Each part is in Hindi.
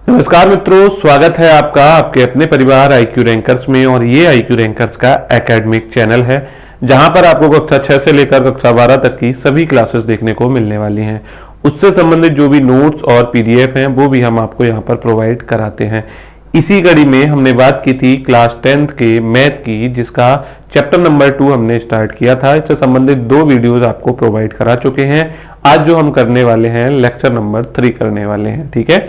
नमस्कार मित्रों, स्वागत है आपका आपके अपने परिवार IQ रैंकर्स में। और ये IQ रैंकर्स का एकेडमिक चैनल है जहां पर आपको कक्षा 6 से लेकर कक्षा 12 तक की सभी क्लासेस देखने को मिलने वाली हैं। उससे संबंधित जो भी नोट्स और PDF हैं वो भी हम आपको यहां पर प्रोवाइड कराते हैं। इसी कड़ी में हमने बात की थी क्लास 10th के मैथ की, जिसका चैप्टर नंबर 2 हमने स्टार्ट किया था। इससे संबंधित 2 वीडियोस आपको प्रोवाइड करा चुके हैं। आज जो हम करने वाले हैं लेक्चर नंबर 3 करने वाले हैं, ठीक है।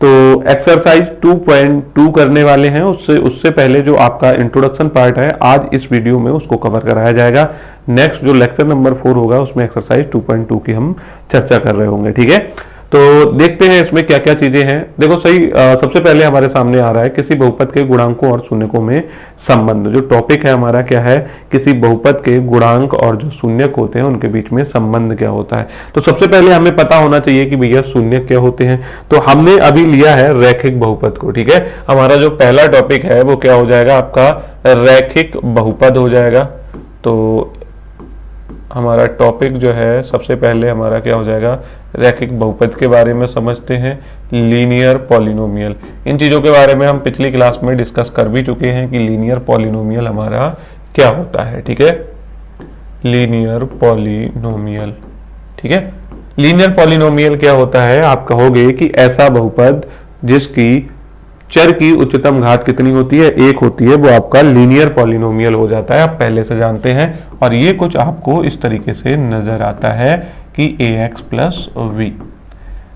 तो एक्सरसाइज 2.2 करने वाले हैं। उससे पहले जो आपका इंट्रोडक्शन पार्ट है आज इस वीडियो में उसको कवर कराया जाएगा। नेक्स्ट जो लेक्चर नंबर 4 होगा उसमें एक्सरसाइज 2.2 की हम चर्चा कर रहे होंगे, ठीक है। तो देखते हैं इसमें क्या क्या चीजें हैं। देखो सबसे पहले हमारे सामने आ रहा है किसी बहुपद के गुणांकों और शून्यकों में संबंध। जो टॉपिक है हमारा क्या है, किसी बहुपद के गुणांक और जो शून्यक होते हैं उनके बीच में संबंध क्या होता है। तो सबसे पहले हमें पता होना चाहिए कि भैया शून्यक क्या होते हैं। तो हमने अभी लिया है रैखिक बहुपद को, ठीक है। हमारा जो पहला टॉपिक है वो क्या हो जाएगा, आपका रैखिक बहुपद हो जाएगा। तो हमारा टॉपिक जो है सबसे पहले हमारा क्या हो जाएगा, रैखिक बहुपद के बारे में समझते हैं। लीनियर पॉलिनोमियल, इन चीज़ों के बारे में हम पिछली क्लास में डिस्कस कर भी चुके हैं कि लीनियर पॉलिनोमियल हमारा क्या होता है, ठीक है। लीनियर पॉलिनोमियल, ठीक है। लीनियर पॉलिनोमियल क्या होता है, आप कहोगे कि ऐसा बहुपद जिसकी चर की उच्चतम घात कितनी होती है, 1 होती है, वो आपका लीनियर पॉलिनोमियल हो जाता है। आप पहले से जानते हैं। और ये कुछ आपको इस तरीके से नजर आता है कि ax प्लस v।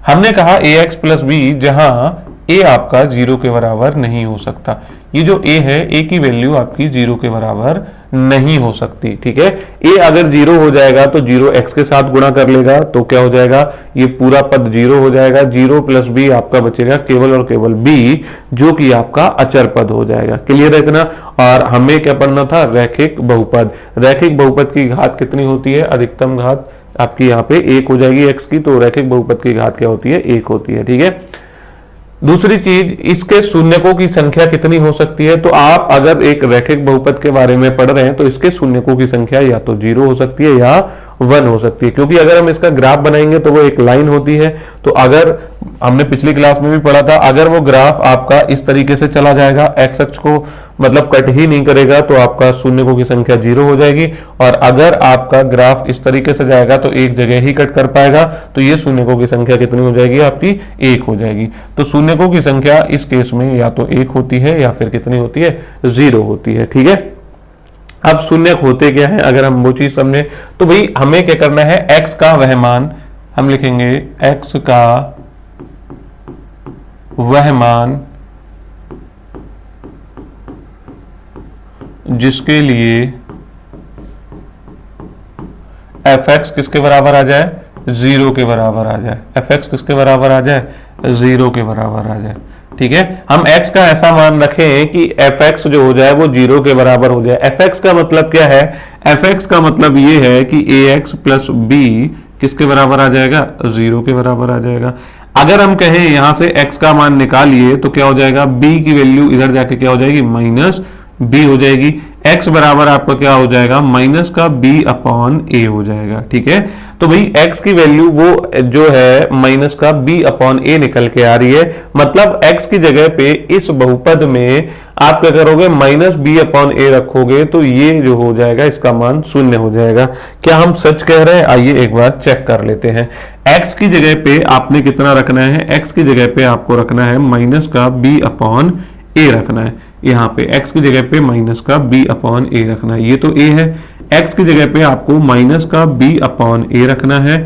हमने कहा ax प्लस v, जहां a आपका 0 के बराबर नहीं हो सकता। ये जो a है, a की वैल्यू आपकी 0 के बराबर नहीं हो सकती, ठीक है। a अगर 0 हो जाएगा तो 0 x के साथ गुणा कर लेगा, तो क्या हो जाएगा, ये पूरा पद 0 हो जाएगा। 0 प्लस b आपका बचेगा केवल और केवल b, जो कि आपका अचर पद हो जाएगा। क्लियर है इतना। और हमें क्या पढ़ना था, रैखिक बहुपद। रैखिक बहुपद की घात कितनी होती है, अधिकतम घात आपकी यहाँ पे 1 हो जाएगी x की। तो रैखिक बहुपद की घात क्या होती है, 1 होती है, ठीक है। दूसरी चीज, इसके शून्यकों की संख्या कितनी हो सकती है। तो आप अगर एक रैखिक बहुपद के बारे में पढ़ रहे हैं तो इसके शून्यकों की संख्या या तो 0 हो सकती है या 1 हो सकती है। क्योंकि अगर हम इसका ग्राफ बनाएंगे तो वो एक लाइन होती है। तो अगर हमने पिछली क्लास में भी पढ़ा था, अगर वो ग्राफ आपका इस तरीके से चला जाएगा, एक्स अक्ष को मतलब कट ही नहीं करेगा, तो आपका शून्यकों की संख्या 0 हो जाएगी। और अगर आपका ग्राफ इस तरीके से जाएगा तो एक जगह ही कट कर पाएगा, तो ये शून्यकों की संख्या कितनी हो जाएगी, आपकी 1 हो जाएगी। तो शून्यकों की संख्या इस केस में या तो 1 होती है या फिर कितनी होती है, 0 होती है, ठीक है। अब शून्यक होते क्या है, अगर हम वो चीज समझे तो भाई हमें क्या करना है, x का वह मान हम लिखेंगे, x का वह मान जिसके लिए fx किसके बराबर आ जाए, 0 के बराबर आ जाए। fx किसके बराबर आ जाए, 0 के बराबर आ जाए, ठीक है। हम x का ऐसा मान रखें कि fx जो हो जाए वो 0 के बराबर हो जाए। fx का मतलब क्या है, fx का मतलब ये है कि ax प्लस b किसके बराबर आ जाएगा, 0 के बराबर आ जाएगा। अगर हम कहें यहां से x का मान निकालिए तो क्या हो जाएगा, b की वैल्यू इधर जाके क्या हो जाएगी, माइनस b हो जाएगी। x बराबर आपका क्या हो जाएगा, माइनस का b अपॉन a हो जाएगा, ठीक है। तो भाई x की वैल्यू वो जो है माइनस का b अपॉन a निकल के आ रही है। मतलब x की जगह पे इस बहुपद में आप क्या करोगे, माइनस b अपॉन a रखोगे, तो ये जो हो जाएगा इसका मान 0 हो जाएगा। क्या हम सच कह रहे हैं, आइए एक बार चेक कर लेते हैं। x की जगह पे आपने कितना रखना है, x की जगह पे आपको रखना है माइनस का b अपॉन a रखना है। यहाँ पे x की जगह पे माइनस का b अपॉन a रखना है, ये तो a है। x की जगह पे आपको माइनस का b अपॉन a रखना है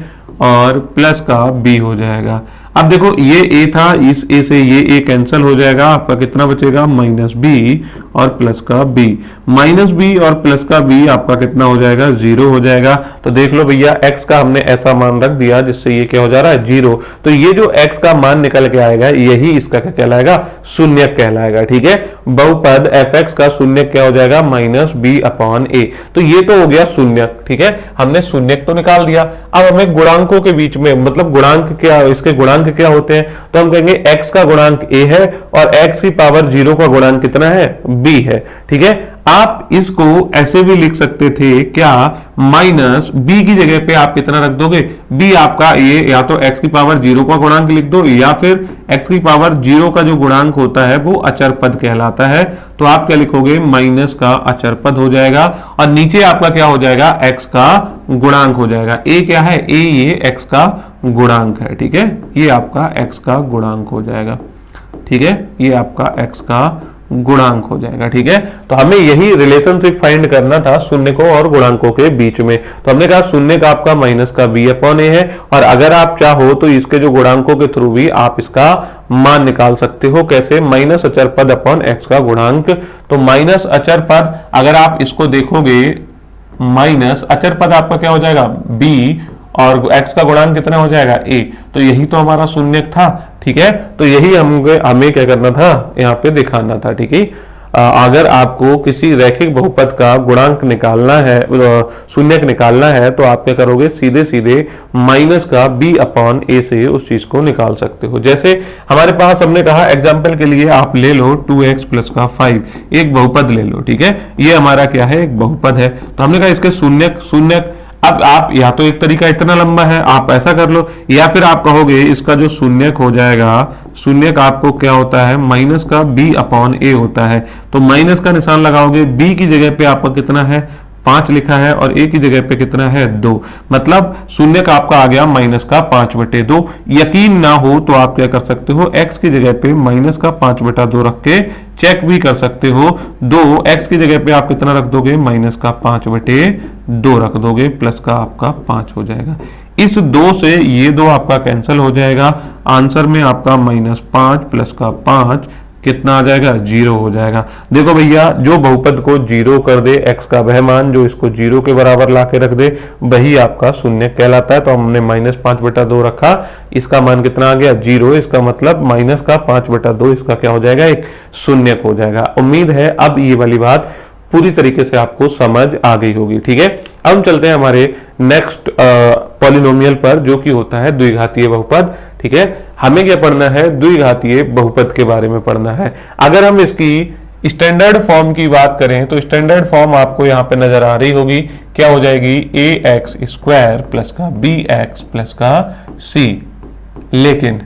और प्लस का b हो जाएगा। अब देखो ये a था, इस a से ये a कैंसिल हो जाएगा, आपका कितना बचेगा, माइनस b और प्लस का b। माइनस b और प्लस का b आपका कितना हो जाएगा, 0 हो जाएगा। तो देख लो भैया, x का हमने ऐसा मान रख दिया जिससे ये क्या हो जा रहा है, 0। तो ये जो x का मान निकल के आएगा यही इसका क्या कहलाएगा, शून्यक कहलाएगा, ठीक है। बहुपद fx का शून्यक क्या हो जाएगा, माइनस b अपॉन a। तो ये तो हो गया शून्यक, ठीक है। हमने शून्यक तो निकाल दिया। अब हमें गुणांकों के बीच में, मतलब गुणांक क्या, इसके गुणांक क्या होते हैं, तो हम कहेंगे x का गुणांक a है और x की पावर 0 का गुणांक कितना है, b है, ठीक है। आप इसको ऐसे भी लिख सकते थे क्या, माइनस बी की जगह पे आप कितना रख दोगे, बी आपका ये या तो x की पावर 0 का गुणांक लिख दो, या फिर x की पावर 0 का जो गुणांक होता है वो अचर पद कहलाता है। तो आप क्या लिखोगे, माइनस का अचर पद हो जाएगा, और नीचे आपका क्या हो जाएगा, x का गुणांक हो जाएगा। a क्या है, a ये x का गुणांक है, ठीक है, ये आपका x का गुणांक हो जाएगा, ठीक है, ये आपका x का गुणांक हो जाएगा, ठीक है। तो हमें यही रिलेशनशिप फाइंड करना था शून्यकों और गुणांकों के बीच में। तो हमने कहा शून्य का आपका माइनस का b अपॉन ए है, और अगर आप चाहो तो इसके जो गुणांकों के थ्रू भी आप इसका मान निकाल सकते हो। कैसे, माइनस अचर पद अपॉन x का गुणांक। तो माइनस अचर पद, अगर आप इसको देखोगे, माइनस अचर पद आपका क्या हो जाएगा, b, और x का गुणांक कितना हो जाएगा, a। तो यही तो हमारा शून्यक था, ठीक है। तो यही हमें क्या करना था, यहाँ पे दिखाना था, ठीक है। अगर आपको किसी रैखिक बहुपद का गुणांक निकालना है, शून्यक निकालना है, तो आप क्या करोगे, सीधे सीधे माइनस का b अपॉन a से उस चीज को निकाल सकते हो। जैसे हमारे पास हमने कहा एग्जांपल के लिए आप ले लो 2x प्लस का 5, एक बहुपद ले लो, ठीक है, ये हमारा क्या है, एक बहुपद है। तो हमने कहा इसके शून्यक शून्यक, अब आप या तो एक तरीका इतना लंबा है आप ऐसा कर लो, या फिर आप कहोगे इसका जो शून्यक हो जाएगा, शून्यक आपको क्या होता है, माइनस का b अपॉन a होता है। तो माइनस का निशान लगाओगे, b की जगह पे आपका कितना है, 5 लिखा है, और a की जगह पे कितना है, 2, मतलब शून्यक आपका आ गया माइनस का 5/2। यकीन ना हो तो आप क्या कर सकते हो, x की जगह पे माइनस का 5/2 रख के चेक भी कर सकते हो। 2x की जगह पे आप कितना रख दोगे, माइनस का 5/2 रख दोगे, प्लस का आपका 5 हो जाएगा। इस 2 से ये 2 आपका कैंसिल हो जाएगा, आंसर में आपका -5 प्लस का 5 कितना आ जाएगा, 0 हो जाएगा। देखो भैया, जो बहुपद को 0 कर दे, x का वह मान जो इसको 0 के बराबर ला के रख दे, वही आपका शून्य कहलाता है। तो हमने -5/2 रखा, इसका मान कितना आ गया, 0। इसका मतलब माइनस का 5/2 इसका क्या हो जाएगा, एक शून्यक हो जाएगा। उम्मीद है अब ये वाली बात पूरी तरीके से आपको समझ आ गई होगी, ठीक है। अब हम चलते हैं हमारे नेक्स्ट पॉलिनोमियल पर, जो कि होता है द्विघातीय बहुपद, ठीक है। हमें क्या पढ़ना है, द्विघातीय बहुपद के बारे में पढ़ना है। अगर हम इसकी स्टैंडर्ड फॉर्म की बात करें तो स्टैंडर्ड फॉर्म आपको यहाँ पे नजर आ रही होगी, क्या हो जाएगी, ax² प्लस का bx प्लस का c। लेकिन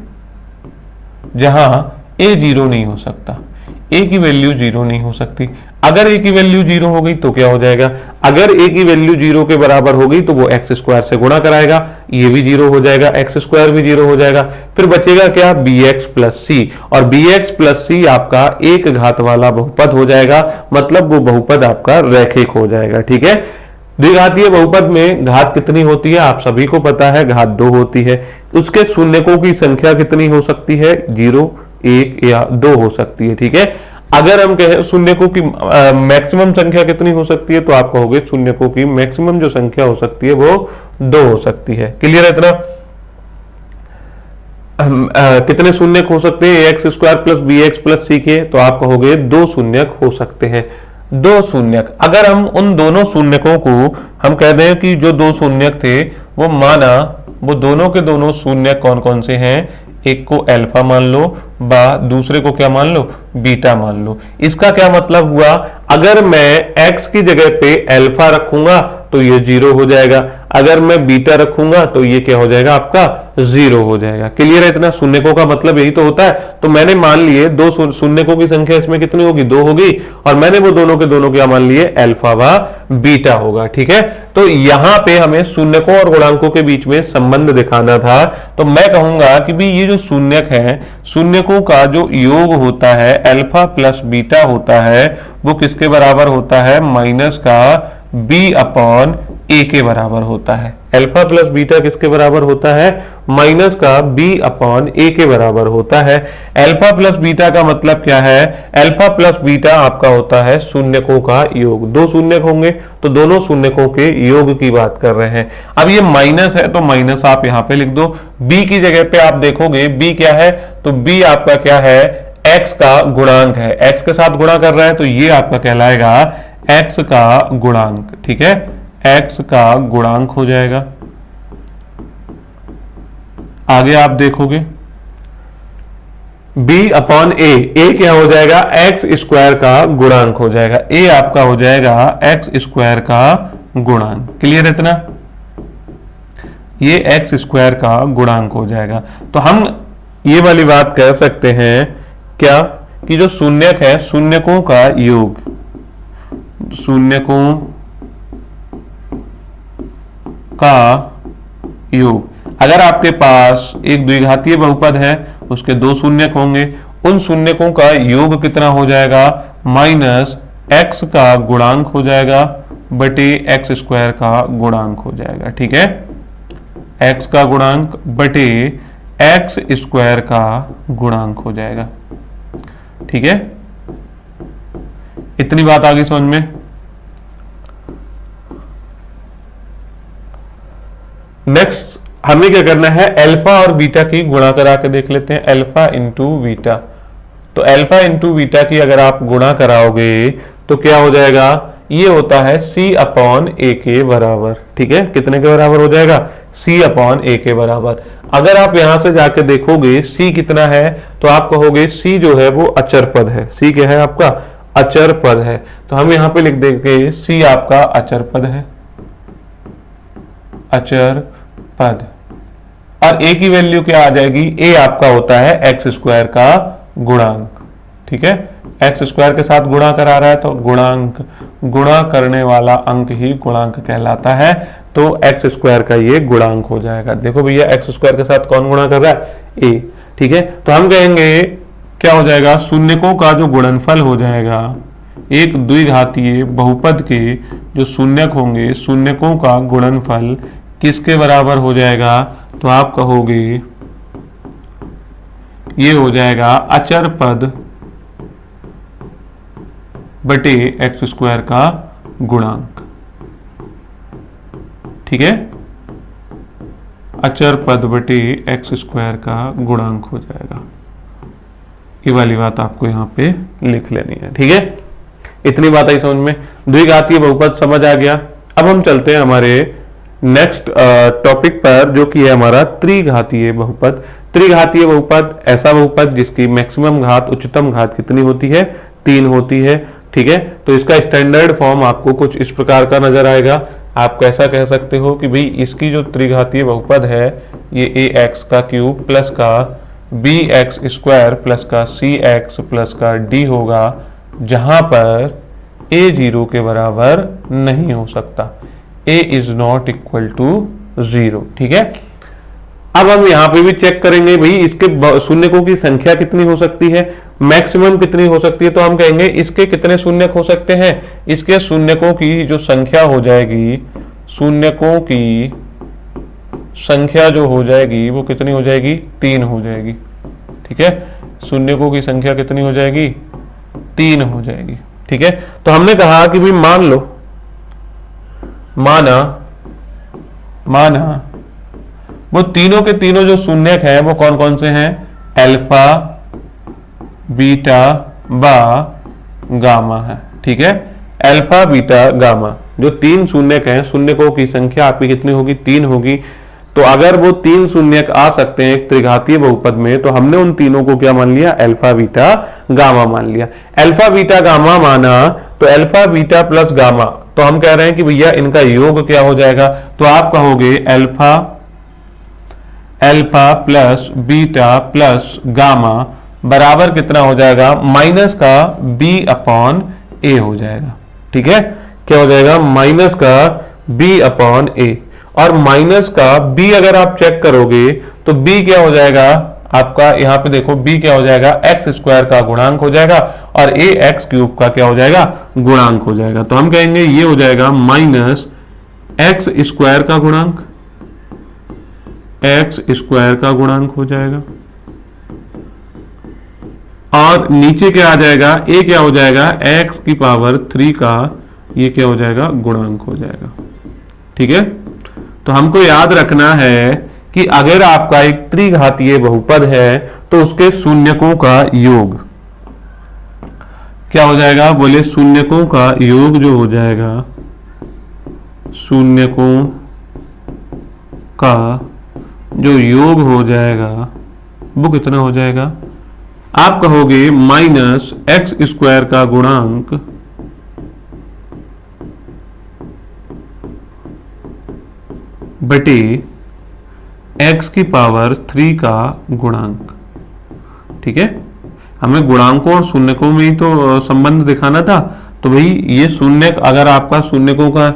जहां a 0 नहीं हो सकता, a की वैल्यू 0 नहीं हो सकती। अगर a की वैल्यू 0 हो गई तो क्या हो जाएगा, अगर a की वैल्यू 0 के बराबर हो गई तो वो x² से गुणा कराएगा, ये भी 0 हो जाएगा, x² भी 0 हो जाएगा। फिर बचेगा क्या, bx प्लस c, और bx प्लस c आपका एक घात वाला बहुपद हो जाएगा, मतलब वो बहुपद आपका रैखिक हो जाएगा, ठीक है। द्विघातीय बहुपद में घात कितनी होती है, आप सभी को पता है, घात 2 होती है। उसके शून्यकों की संख्या कितनी हो सकती है, 0, 1 या 2 हो सकती है, ठीक है। अगर हम कहें शून्यकों की मैक्सिमम संख्या कितनी हो सकती है, तो आप कहोगे शून्यकों की मैक्सिमम जो संख्या हो सकती है वो 2 हो सकती है। क्लियर है इतना। कितने शून्यक हो सकते हैं ax² plus bx plus c के, तो आप कहोगे 2 शून्यक हो सकते हैं, 2 शून्यक। अगर हम उन दोनों शून्यकों को हम कह दें कि जो 2 शून्यक थे वो माना, वो दोनों के दोनों शून्यक कौन कौन से हैं, एक को अल्फा मान लो, दूसरे को क्या मान लो, बीटा मान लो। इसका क्या मतलब हुआ, अगर मैं x की जगह पे अल्फा रखूंगा तो ये 0 हो जाएगा, अगर मैं बीटा रखूंगा तो ये क्या हो जाएगा, आपका 0 हो जाएगा। क्लियर है इतना। शून्यकों का मतलब यही तो होता है। तो मैंने मान लिए 2 शून्यकों की संख्या इसमें कितनी होगी, 2 होगी, और मैंने वो दोनों के दोनों क्या मान लिए, अल्फा व बीटा होगा, ठीक है। तो यहां पे हमें शून्यकों और गुणांकों के बीच में संबंध दिखाना था। तो मैं कहूंगा कि भी ये जो शून्यक है, शून्यकों का जो योग होता है अल्फा प्लस बीटा होता है, वो किसके बराबर होता है, माइनस का b अपॉन a के बराबर होता है। अल्फा प्लस बीटा किसके बराबर होता है, माइनस का b अपॉन a के बराबर होता है। अल्फा प्लस बीटा का मतलब क्या है, अल्फा प्लस बीटा आपका होता है शून्यकों का योग। 2 शून्यक होंगे तो दोनों शून्यकों के योग की बात कर रहे हैं। अब ये माइनस है तो माइनस आप यहाँ पे लिख दो, b की जगह पे आप देखोगे b क्या है, तो b आपका क्या है, x का गुणांक है, x के साथ गुणा कर रहा है, तो ये आपका कहलाएगा x का गुणांक, ठीक है, x का गुणांक हो जाएगा। आगे आप देखोगे बी अपॉन ए क्या हो जाएगा, एक्स स्क्वायर का गुणांक हो जाएगा, ए आपका हो जाएगा एक्स स्क्वायर का गुणांक। क्लियर है इतना, ये एक्स स्क्वायर का गुणांक हो जाएगा। तो हम ये वाली बात कह सकते हैं क्या, कि जो शून्यक है, शून्यकों का योग, शून्यकों का योग, अगर आपके पास एक द्विघातीय बहुपद है, उसके दो शून्यक होंगे, उन शून्यकों का योग कितना हो जाएगा, माइनस एक्स का गुणांक हो जाएगा बटे एक्स स्क्वायर का गुणांक हो जाएगा। ठीक है, एक्स का गुणांक बटे एक्स स्क्वायर का गुणांक हो जाएगा। ठीक है, इतनी बात आगे समझ में। नेक्स्ट हमें क्या करना है, अल्फा और बीटा की गुणा करा के देख लेते हैं, अल्फा इंटू बीटा। तो अल्फा इंटू बीटा की अगर आप गुणा कराओगे तो क्या हो जाएगा, ये होता है c अपॉन ए के बराबर। ठीक है, कितने के बराबर हो जाएगा, c अपॉन ए के बराबर। अगर आप यहां से जाके देखोगे c कितना है, तो आप कहोगे c जो है वो अचर पद है। c क्या है आपका, अचर पद है। तो हम यहां पे लिख देंगे c आपका अचर पद है, अचर पद। और a की वैल्यू क्या आ जाएगी, a आपका होता है एक्स स्क्वायर का गुणांक। ठीक है, एक्स स्क्वायर के साथ गुणा करा रहा है तो गुणांक, गुणा करने वाला अंक ही गुणांक कहलाता है। तो एक्स स्क्वायर का ये गुणांक हो जाएगा। देखो भैया, एक्स स्क्वायर के साथ कौन गुणा कर रहा है, a। ठीक है, तो हम कहेंगे क्या हो जाएगा, शून्यकों का जो गुणनफल हो जाएगा, एक द्विघातीय बहुपद के जो शून्यक होंगे, शून्यकों का गुणनफल किसके बराबर हो जाएगा, तो आप कहोगे ये हो जाएगा अचर पद बटे एक्स स्क्वायर का गुणांक। ठीक है, अचर पद बटे एक्स स्क्वायर का गुणांक हो जाएगा। ये वाली बात आपको यहां पे लिख लेनी है। ठीक है, इतनी बात आई समझ में, द्विघातीय बहुपद समझ आ गया। अब हम चलते हैं हमारे नेक्स्ट टॉपिक पर, जो कि है हमारा त्रिघातीय बहुपद। त्रिघातीय बहुपद ऐसा बहुपद जिसकी मैक्सिमम घात उच्चतम घात कितनी होती है, 3 होती है। ठीक है, तो इसका स्टैंडर्ड फॉर्म आपको कुछ इस प्रकार का नजर आएगा। आप कैसा कह सकते हो कि भाई इसकी जो त्रिघातीय बहुपद है, ये ए एक्स का क्यूब प्लस का बी एक्स स्क्वायर प्लस का सी एक्स प्लस का डी होगा, जहां पर ए 0 के बराबर नहीं हो सकता, a is not equal to 0। ठीक है, अब हम यहां पे भी चेक करेंगे भाई इसके शून्यकों की संख्या कितनी हो सकती है, मैक्सिमम कितनी हो सकती है। तो हम कहेंगे इसके कितने शून्यक हो सकते हैं, इसके शून्यकों की जो संख्या हो जाएगी, शून्यकों की संख्या जो हो जाएगी वो कितनी हो जाएगी, 3 हो जाएगी। ठीक है, शून्यकों की संख्या कितनी हो जाएगी, 3 हो जाएगी। ठीक है, तो हमने कहा कि भाई मान लो, माना वो तीनों के तीनों जो शून्यक हैं वो कौन कौन से हैं, अल्फा बीटा बा गामा है। ठीक है, अल्फा बीटा गामा जो 3 शून्यक हैं, शून्यकों की संख्या आपकी कितनी होगी, 3 होगी। तो अगर वो 3 शून्यक आ सकते हैं एक त्रिघातीय बहुपद में, तो हमने उन तीनों को क्या मान लिया, अल्फा बीटा गामा मान लिया। अल्फा बीटा गामा माना तो अल्फा बीटा प्लस गामा, तो हम कह रहे हैं कि भैया इनका योग क्या हो जाएगा, तो आप कहोगे alpha plus beta plus gamma बराबर कितना हो जाएगा, माइनस का b अपॉन ए हो जाएगा। ठीक है, क्या हो जाएगा, माइनस का b अपॉन ए। और माइनस का b अगर आप चेक करोगे तो b क्या हो जाएगा आपका, यहां पे देखो b क्या हो जाएगा, एक्स स्क्वायर का गुणांक हो जाएगा, और a एक्स क्यूब का क्या हो जाएगा, गुणांक हो जाएगा। तो हम कहेंगे ये हो जाएगा माइनस एक्स स्क्वायर का गुणांक, एक्स स्क्वायर का गुणांक हो जाएगा, और नीचे क्या आ जाएगा, a क्या हो जाएगा, x की पावर 3 का ये क्या हो जाएगा, गुणांक हो जाएगा। ठीक है, तो हमको याद रखना है कि अगर आपका एक त्रिघातीय बहुपद है तो उसके शून्यकों का योग क्या हो जाएगा, बोले शून्यकों का योग जो हो जाएगा, शून्यकों का जो योग हो जाएगा वो कितना हो जाएगा, आप कहोगे माइनस एक्स स्क्वायर का गुणांक बटे x की पावर 3 का गुणांक। ठीक है, हमें गुणांकों और शून्यकों में ही तो संबंध दिखाना था। तो भाई ये शून्य, अगर आपका शून्यकों का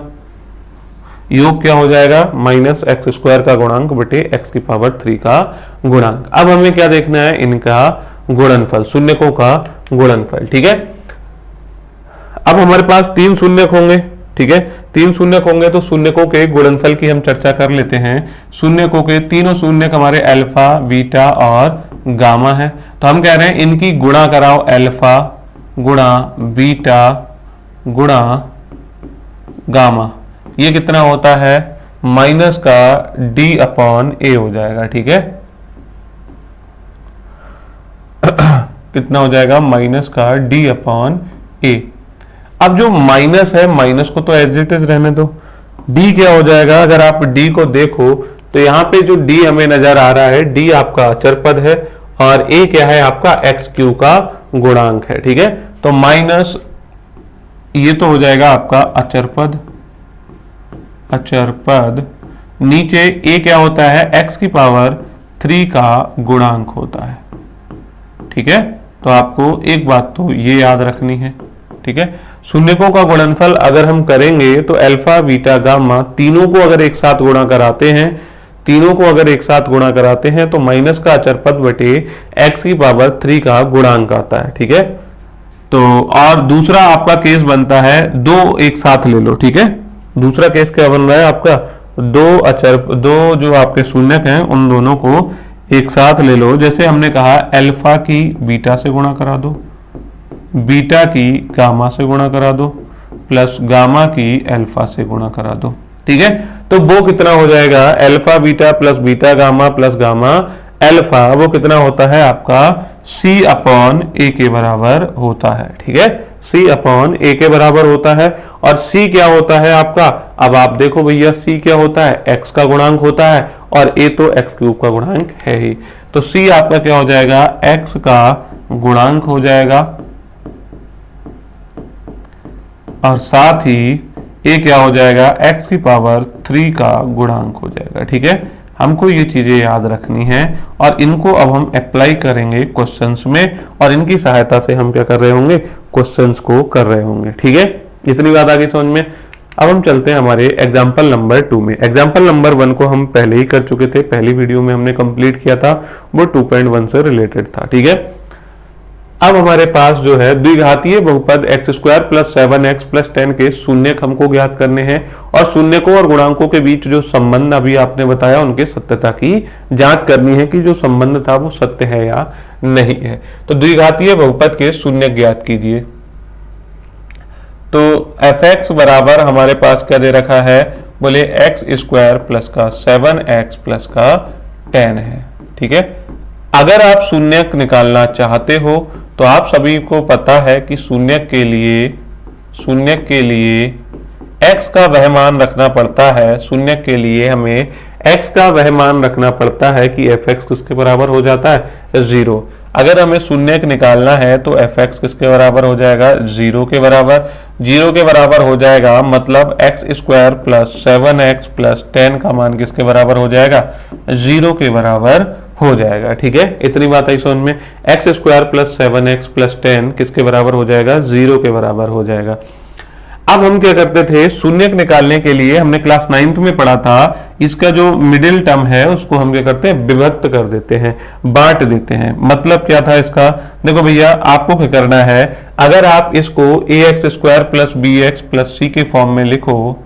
योग क्या हो जाएगा, माइनस एक्स स्क्वायर का गुणांक बटे एक्स की पावर 3 का गुणांक। अब हमें क्या देखना है, इनका गुणनफल, शून्यकों का गुणनफल। ठीक है, अब हमारे पास 3 शून्यक होंगे। ठीक है, 3 शून्यक होंगे तो शून्यकों के गुणनफल की हम चर्चा कर लेते हैं। शून्यकों के तीनों शून्यक हमारे अल्फा, बीटा और गामा है। तो हम कह रहे हैं इनकी गुणा कराओ, अल्फा गुणा बीटा गुणा गामा। ये कितना होता है, माइनस का d अपॉन ए हो जाएगा। ठीक है, कितना हो जाएगा, माइनस का d अपॉन ए। अब जो माइनस है, माइनस को तो एज इट इज रहने दो। d क्या हो जाएगा, अगर आप d को देखो तो यहाँ पे जो d हमें नजर आ रहा है, d आपका अचर पद है और a क्या है आपका एक्स क्यू का गुणांक है। ठीक है, तो माइनस ये तो हो जाएगा आपका अचर पद, अचर पद, नीचे a क्या होता है, x की पावर 3 का गुणांक होता है। ठीक है, तो आपको एक बात तो ये याद रखनी है। ठीक है, शून्यकों का गुणनफल अगर हम करेंगे तो अल्फा बीटा गामा तीनों को अगर एक साथ गुणा कराते हैं, तीनों को अगर एक साथ गुणा कराते हैं तो माइनस का अचर पद बटे x की पावर 3 का गुणांक आता है। ठीक है, तो और दूसरा आपका केस बनता है, दो एक साथ ले लो। ठीक है, दूसरा केस क्या बन रहा है आपका, दो जो आपके शून्यक हैं उन दोनों को एक साथ ले लो। जैसे हमने कहा अल्फा की बीटा से गुणा करा दो, बीटा की गामा से गुणा करा दो, प्लस गामा की अल्फा से गुणा करा दो। ठीक है, तो वो कितना हो जाएगा, alpha beta plus beta gamma plus gamma alpha, वो कितना होता है आपका c अपॉन ए के बराबर होता है। ठीक है, c अपॉन ए के बराबर होता है। और c क्या होता है आपका, अब आप देखो भैया c क्या होता है, x का गुणांक होता है और a तो x क्यूब का गुणांक है ही। तो c आपका क्या हो जाएगा, x का गुणांक हो जाएगा और साथ ही a क्या हो जाएगा, x की पावर 3 का गुणांक हो जाएगा। ठीक है, हमको ये चीजें याद रखनी है और इनको अब हम अप्लाई करेंगे क्वेश्चंस में और इनकी सहायता से हम क्या कर रहे होंगे, क्वेश्चंस को कर रहे होंगे। ठीक है, इतनी बात आ गई समझ में। अब हम चलते हैं हमारे एग्जाम्पल नंबर 2 में। एग्जाम्पल नंबर 1 को हम पहले ही कर चुके थे, पहली वीडियो में हमने कंप्लीट किया था, वो 2.1 से रिलेटेड था। ठीक है, अब हमारे पास जो है द्विघातीय बहुपद x square plus 7x plus 10 के शून्यक हमको ज्ञात करने हैं और शून्यकों और गुणांकों के बीच जो संबंध अभी आपने बताया उनके सत्यता की जांच करनी है कि जो संबंध था वो सत्य है या नहीं है। तो द्विघातीय बहुपद के शून्यक ज्ञात कीजिए। तो fx बराबर हमारे पास क्या दे रखा है, बोले एक्स स्क्वायर प्लस का 7x प्लस का 10 है। ठीक है, अगर आप शून्यक निकालना चाहते हो तो आप सभी को पता है कि शून्यक के लिए x का वह मान रखना पड़ता है, शून्यक के लिए हमें x का वह मान रखना पड़ता है कि fx किसके बराबर हो जाता है, 0। अगर हमें शून्यक निकालना है तो fx किसके बराबर हो जाएगा, 0 के बराबर। 0 के बराबर हो जाएगा मतलब x square plus 7x plus 10 का मान किसके बराबर हो जाएगा, 0 के बराबर हो जाएगा। ठीक है, इतनी बात आई समझ में। X square plus 7x plus 10 किसके बराबर हो जाएगा, 0 के बराबर हो जाएगा। अब हम क्या करते थे, शून्यक निकालने के लिए हमने क्लास 9th में पढ़ा था, इसका जो मिडिल टर्म है उसको हम क्या करते हैं, विभक्त कर देते हैं, बांट देते हैं। मतलब क्या था इसका, देखो भैया आपको क्या करना है, अगर आप इसको ax square plus bx plus c के फॉर्म में लिखो,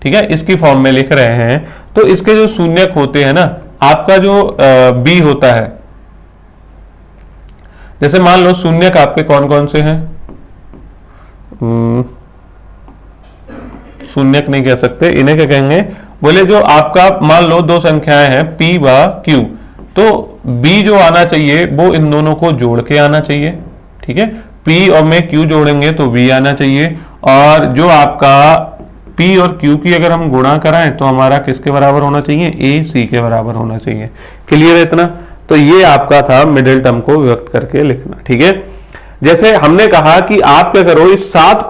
ठीक है, इसकी फॉर्म में लिख रहे हैं, तो इसके जो शून्यक होते हैं ना, आपका जो b होता है, जैसे मान लो शून्यक आपके कौन कौन से हैं, शून्यक नहीं कह सकते, इन्हें क्या कहेंगे, बोले जो आपका मान लो दो संख्याएं हैं p व q, तो b जो आना चाहिए वो इन दोनों को जोड़ के आना चाहिए। ठीक है, p और में q जोड़ेंगे तो v आना चाहिए और जो आपका P और Q की अगर हम गुणा कराएं तो हमारा किसके बराबर होना चाहिए, A C के बराबर होना चाहिए। क्लियर है इतना? तो ये आपका था मिडिल टर्म को व्यक्त करके लिखना। ठीक है, जैसे हमने कहा कि आप क्या करो, इस 7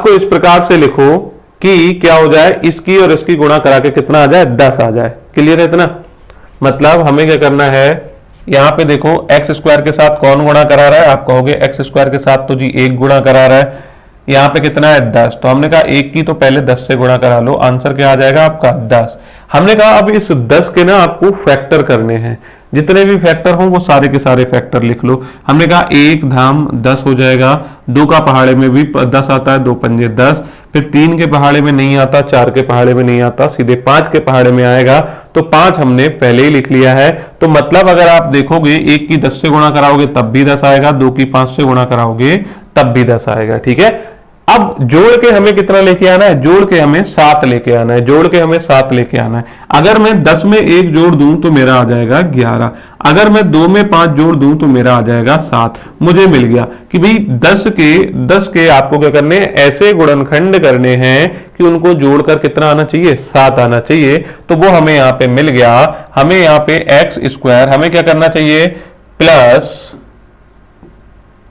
को इस प्रकार से लिखो कि क्या हो जाए, इसकी और इसकी गुणा करा के कितना आ जाए, 10 आ जाए। क्लियर है इतना? मतलब हमें क्या करना है, यहां पे देखो एक्स स्क्वायर के साथ कौन गुणा करा रहा है, आप कहोगे एक्स स्क्वायर के साथ तो जी 1 गुणा करा रहा है, यहाँ पे कितना है 10, तो हमने कहा 1 की तो पहले 10 से गुणा करा लो, आंसर क्या आ जाएगा आपका 10। हमने कहा अब इस 10 के ना आपको फैक्टर करने हैं, जितने भी फैक्टर हो वो सारे के सारे फैक्टर लिख लो। हमने कहा 1 धाम 10 हो जाएगा, 2 का पहाड़े में भी 10 आता है, 2 पंजे 10, फिर 3 के पहाड़े में नहीं आता, 4 के पहाड़े में नहीं आता, सीधे 5 के पहाड़े में आएगा, तो 5 हमने पहले ही लिख लिया है। तो मतलब अगर आप देखोगे 1 की 10 से गुणा कराओगे तब भी 10 आएगा, 2 की 5 से गुणा कराओगे तब भी 10 आएगा। ठीक है, अब जोड़ के हमें कितना लेके आना है, जोड़ के हमें 7 लेके आना है, जोड़ के हमें 7 लेके आना है। अगर मैं 10 में 1 जोड़ दूं तो मेरा आ जाएगा 11, अगर मैं 2 में 5 जोड़ दूं तो मेरा आ जाएगा 7। मुझे मिल गया कि भाई 10 के आपको क्या करने हैं, ऐसे गुणनखंड करने हैं कि उनको जोड़कर कितना आना चाहिए, 7 आना चाहिए। तो वो हमें यहाँ पे मिल गया। हमें यहाँ पे एक्स स्क्वायर हमें क्या करना चाहिए, प्लस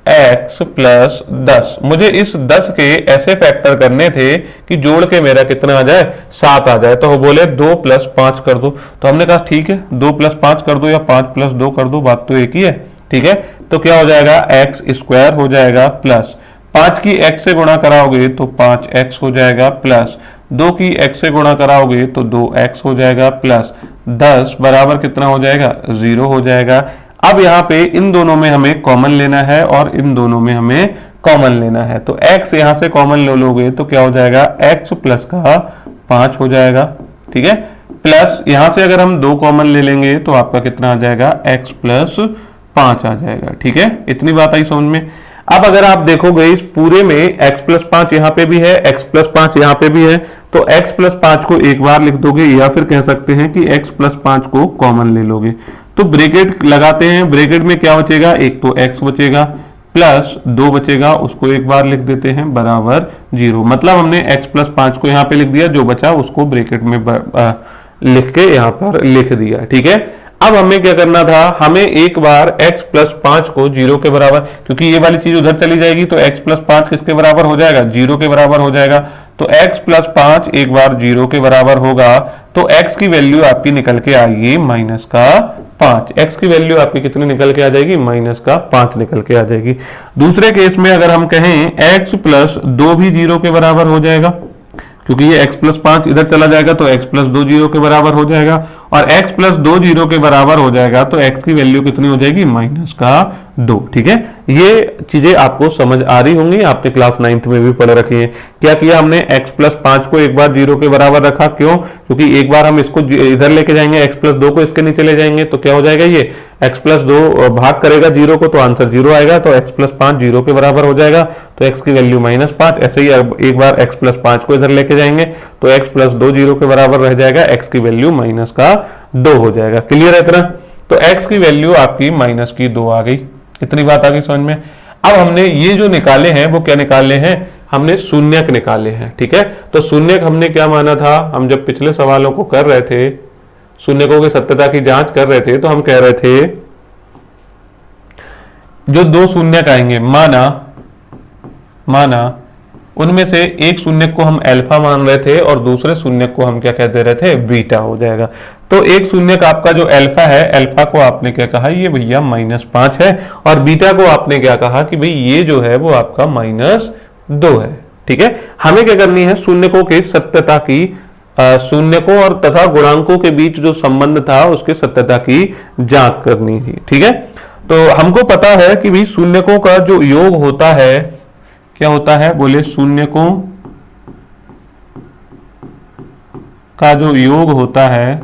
x प्लस 10। मुझे इस 10 के ऐसे फैक्टर करने थे कि जोड़ के मेरा कितना आ जाए, 7 आ जाए। तो वो बोले 2 प्लस 5 कर दो, तो हमने कहा ठीक है 2 प्लस 5 कर दो या 5 प्लस 2 कर दो, बात तो एक ही है। ठीक है, तो क्या हो जाएगा, एक्स स्क्वायर हो जाएगा प्लस 5 की x से गुणा कराओगे तो 5x हो जाएगा, प्लस 2 की x से गुणा कराओगे तो 2x हो जाएगा, प्लस 10 बराबर कितना हो जाएगा, 0 हो जाएगा। अब यहाँ पे इन दोनों में हमें कॉमन लेना है और इन दोनों में हमें कॉमन लेना है, तो x यहां से कॉमन ले लोगे तो क्या हो जाएगा, x प्लस का 5 हो जाएगा। ठीक है, प्लस यहां से अगर हम 2 कॉमन ले लेंगे तो आपका कितना आ जाएगा, x प्लस 5 आ जाएगा। ठीक है, इतनी बात आई समझ में। अब अगर आप देखोगे इस पूरे में x प्लस 5 यहाँ पे भी है, x प्लस 5 यहाँ पे भी है, तो x प्लस 5 को एक बार लिख दोगे या फिर कह सकते हैं कि x प्लस 5 को कॉमन ले लोगे। तो ब्रैकेट लगाते हैं, ब्रैकेट में क्या बचेगा, एक तो x बचेगा प्लस 2 बचेगा, उसको एक बार लिख देते हैं बराबर 0। मतलब हमने x प्लस 5 को यहाँ पे लिख दिया, जो बचा उसको ब्रैकेट में लिख के यहाँ पर लिख दिया। ठीक है, अब हमें क्या करना था, हमें एक बार x प्लस 5 को 0 के बराबर, क्योंकि ये वाली चीज उधर चली जाएगी तो x प्लस 5 किसके बराबर हो जाएगा, 0 के बराबर हो जाएगा। तो x प्लस 5 एक बार 0 के बराबर होगा, तो x की वैल्यू आपकी निकल के आएगी माइनस का 5। x की वैल्यू आपकी कितनी निकल के आ जाएगी, माइनस का 5 निकल के आ जाएगी। दूसरे केस में अगर हम कहें x प्लस 2 भी 0 के बराबर हो जाएगा, क्योंकि ये x प्लस 5 इधर चला जाएगा तो x प्लस 2 0 के बराबर हो जाएगा, और x प्लस 2 0 के बराबर हो जाएगा तो x की वैल्यू कितनी हो जाएगी, माइनस का 2। ठीक है, ये चीजें आपको समझ आ रही होंगी, आपने क्लास 9th में भी पढ़ रखी है। क्या किया हमने, x प्लस 5 को एक बार 0 के बराबर रखा, क्यों, क्योंकि एक बार हम इसको इधर लेके जाएंगे, x प्लस 2 को इसके नीचे ले जाएंगे तो क्या हो जाएगा, ये x प्लस 2 भाग करेगा 0 को तो आंसर 0 आएगा, तो x प्लस 5 0 के बराबर हो जाएगा, तो x की वैल्यू माइनस 5। ऐसे ही एक बार x प्लस 5 को इधर लेके जाएंगे तो x प्लस 2 0 के बराबर रह जाएगा, x की वैल्यू माइनस का 2 हो जाएगा। क्लियर है इतना? तो x की वैल्यू आपकी माइनस की 2 आ गई। इतनी बात आ गई समझ में। अब हमने ये जो निकाले हैं वो क्या निकाले हैं, हमने शून्यक निकाले हैं। ठीक है, तो शून्यक हमने क्या माना था, हम जब पिछले सवालों को कर रहे थे, शून्यकों की सत्यता की जांच कर रहे थे, तो हम कह रहे थे जो 2 शून्यक आएंगे, माना उनमें से एक शून्यक को हम अल्फा मान रहे थे और दूसरे शून्यक को हम क्या कह दे रहे थे, बीटा हो जाएगा। तो एक शून्यक आपका जो अल्फा है, अल्फा को आपने क्या कहा, ये भैया -5 है, और बीटा को आपने क्या कहा कि भाई ये जो है वो आपका -2 है। ठीक है, हमें क्या करनी है, शून्यकों की सत्यता की, शून्यकों और तथा गुणांकों के बीच जो संबंध था उसके सत्यता की जांच करनी थी। ठीक है, तो हमको पता है कि भाई शून्यकों का जो योग होता है, क्या होता है, बोले शून्यकों का जो योग होता है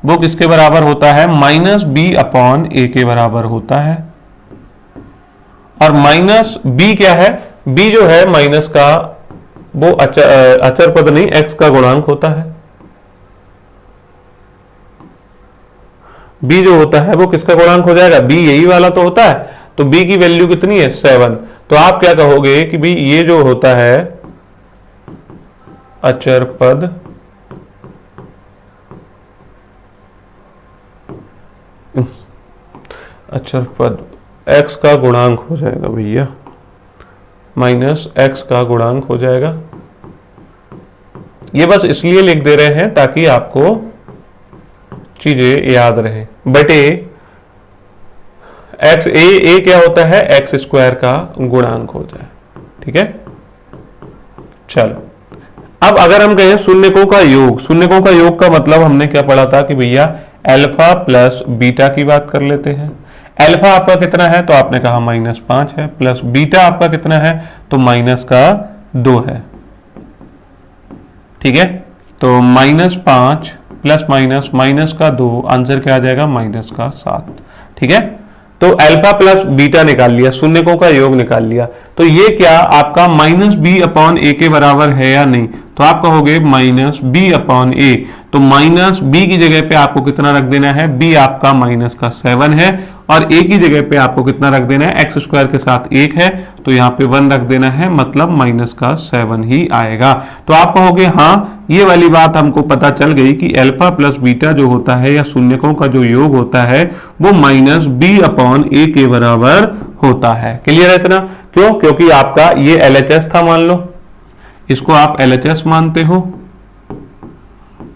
वो किसके बराबर होता है, -b/a के बराबर होता है। और -b क्या है, b जो है माइनस का वो अचर पद नहीं, x का गुणांक होता है। b जो होता है वो किसका गुणांक हो जाएगा, b यही वाला तो होता है, तो b की वैल्यू कितनी है, 7। तो आप क्या कहोगे कि भाई ये जो होता है अचर पद अचर पद x का गुणांक हो जाएगा भैया, माइनस x का गुणांक हो जाएगा। ये बस इसलिए लिख दे रहे हैं ताकि आपको चीजें याद रहे। बटे x ए क्या होता है, एक्स स्क्वायर का गुणांक होता है। ठीक है, चलो अब अगर हम कहें शून्यकों का योग, शून्यकों का योग का मतलब हमने क्या पढ़ा था कि भैया अल्फा प्लस बीटा की बात कर लेते हैं। अल्फा आपका कितना है, तो आपने कहा -5 है, प्लस बीटा आपका कितना है, तो -2 है। ठीक है, तो -5 प्लस माइनस का 2, आंसर क्या आ जाएगा, -7। ठीक है, तो अल्फा प्लस बीटा निकाल लिया, शून्यकों का योग निकाल लिया। तो ये क्या आपका -b/a के बराबर है या नहीं, तो आप कहोगे -b/a। तो -b की जगह पे आपको कितना रख देना है, b आपका -7 है, और a की जगह पे आपको कितना रख देना है, x स्क्वायर के साथ 1 है, तो यहाँ पे 1 रख देना है, मतलब -7 ही आएगा। तो आप कहोगे हाँ, ये वाली बात हमको पता चल गई कि अल्फा प्लस बीटा जो होता है या शून्यकों का जो योग होता है वो -b/a के बराबर होता है। क्लियर है इतना? क्यों? क्योंकि आपका ये LHS था, मान लो इसको आप LHS मानते हो,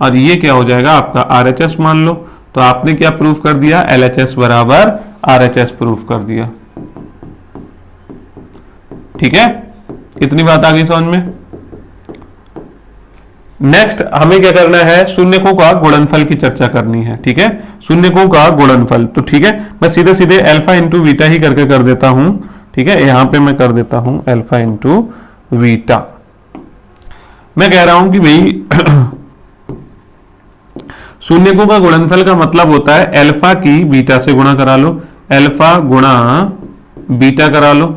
और ये क्या हो जाएगा आपका RHS मान लो। तो आपने क्या प्रूफ कर दिया, LHS बराबर RHS प्रूफ कर दिया। ठीक है, इतनी बात आ गई समझ में। नेक्स्ट हमें क्या करना है, शून्यकों का गुणनफल की चर्चा करनी है। ठीक है, शून्यकों का गुणनफल, तो ठीक है मैं सीधे सीधे अल्फा इंटू बीटा ही करके कर देता हूं। ठीक है, यहां पे मैं कर देता हूं अल्फा इंटू बीटा। मैं कह रहा हूं कि भाई शून्यकों का गुणनफल का मतलब होता है अल्फा की बीटा से गुणा करा लो, अल्फा गुणा बीटा करा लो।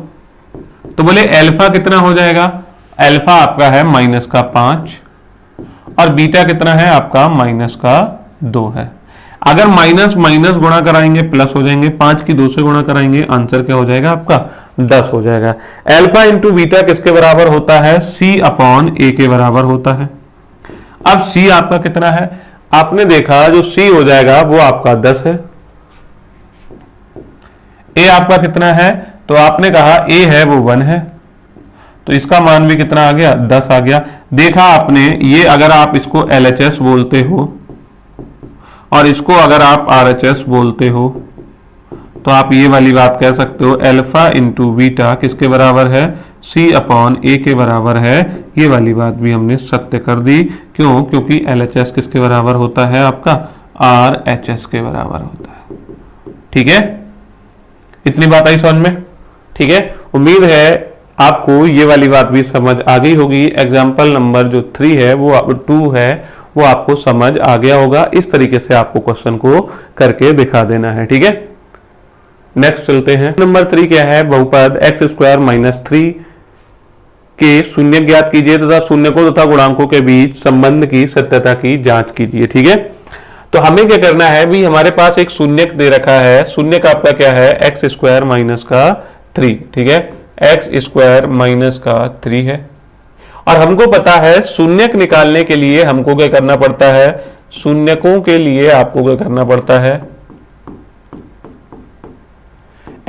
तो बोले अल्फा कितना हो जाएगा, अल्फा आपका है -5 और बीटा कितना है आपका -2 है। अगर माइनस माइनस गुणा कराएंगे प्लस हो जाएंगे, 5 की 2 से गुणा कराएंगे, आंसर क्या हो जाएगा आपका 10 हो जाएगा। अल्फा इंटू बीटा किसके बराबर होता है, c/a के बराबर होता है। अब c आपका कितना है, आपने देखा जो c हो जाएगा वो आपका 10 है। a आपका कितना है, तो आपने कहा a है वो 1 है, तो इसका मान भी कितना आ गया, 10 आ गया। देखा आपने, ये अगर आप इसको LHS बोलते हो और इसको अगर आप RHS बोलते हो तो आप ये वाली बात कह सकते हो, अल्फा इंटू बीटा किसके बराबर है, c/a के बराबर है। ये वाली बात भी हमने सत्य कर दी। क्यों? क्योंकि LHS किसके बराबर होता है आपका, RHS के बराबर होता है। ठीक है, इतनी बात आई समझ में। ठीक है, उम्मीद है आपको ये वाली बात भी समझ आ गई होगी। एग्जाम्पल नंबर जो 3 है वो 2 है वो आपको समझ आ गया होगा। इस तरीके से आपको क्वेश्चन को करके दिखा देना है। ठीक है, नेक्स्ट चलते हैं। नंबर 3 क्या है, बहुपद x² - 3 के शून्य ज्ञात कीजिए तथा शून्यकों तथा गुणांकों के बीच संबंध की सत्यता की जांच कीजिए। ठीक है, तो हमें क्या करना है भी, हमारे पास एक शून्यक दे रखा है, शून्यक आपका क्या है, x² - 3। ठीक है, x² - 3 है, और हमको पता है शून्यक निकालने के लिए हमको क्या करना पड़ता है, शून्यकों के लिए आपको क्या करना पड़ता है,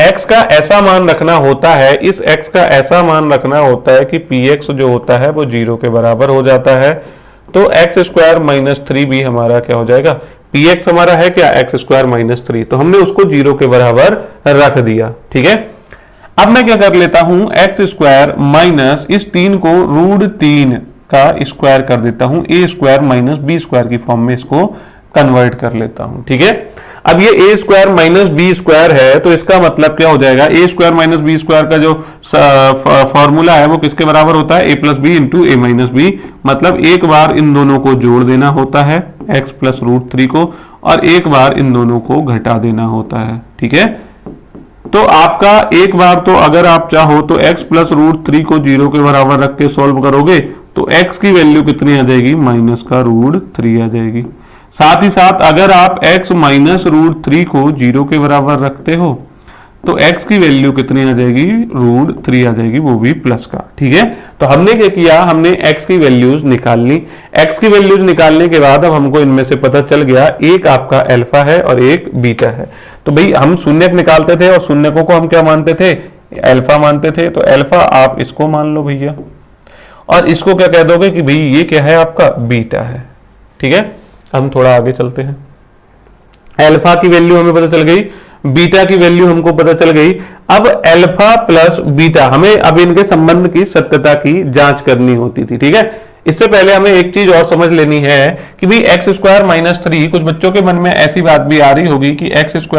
x का ऐसा मान रखना होता है, इस x का ऐसा मान रखना होता है कि px जो होता है वो 0 के बराबर हो जाता है। तो x² - 3 भी हमारा क्या हो जाएगा, px हमारा है क्या, x² - 3, तो हमने उसको 0 के बराबर रख दिया। ठीक है, अब मैं क्या कर लेता हूं, x² माइनस इस 3 को √3 का स्क्वायर कर देता हूं, a² - b² की फॉर्म में इसको कन्वर्ट कर लेता हूं। ठीक है, अब ये a² - b² है, तो इसका मतलब क्या हो जाएगा, a² - b² का जो फॉर्मूला है वो किसके बराबर होता है, a + b × a - b, मतलब एक बार इन दोनों को जोड़ देना होता है x + √3 को, और एक बार इन दोनों को घटा देना होता है। ठीक है, तो आपका एक बार तो अगर आप चाहो तो x + √3 को 0 के बराबर रख के सॉल्व करोगे तो x की वैल्यू कितनी आ जाएगी, -√3 आ जाएगी। साथ ही साथ अगर आप x - √3 को 0 के बराबर रखते हो तो x की वैल्यू कितनी आ जाएगी, √3 आ जाएगी, वो भी प्लस का। ठीक है, तो हमने क्या किया, हमने x की वैल्यूज निकाल ली। x की वैल्यूज निकालने के बाद अब हमको इनमें से पता चल गया, एक आपका अल्फा है और एक बीटा है। तो भाई हम शून्यक निकालते थे और शून्यकों को हम क्या मानते थे, अल्फा मानते थे। तो अल्फा आप इसको मान लो भैया, और इसको क्या कह दोगे कि भाई ये क्या है, आपका बीटा है। ठीक है, हम थोड़ा आगे चलते हैं। अल्फा की वैल्यू हमें पता चल गई, बीटा की वैल्यू हमको पता चल गई। अब अल्फा प्लस बीटा, हमें अब इनके संबंध की सत्यता की जांच करनी होती थी। ठीक है, इससे पहले हमें एक चीज और समझ लेनी है कि भाई x² - 3, कुछ बच्चों के मन में ऐसी बात भी आ रही होगी कि x² -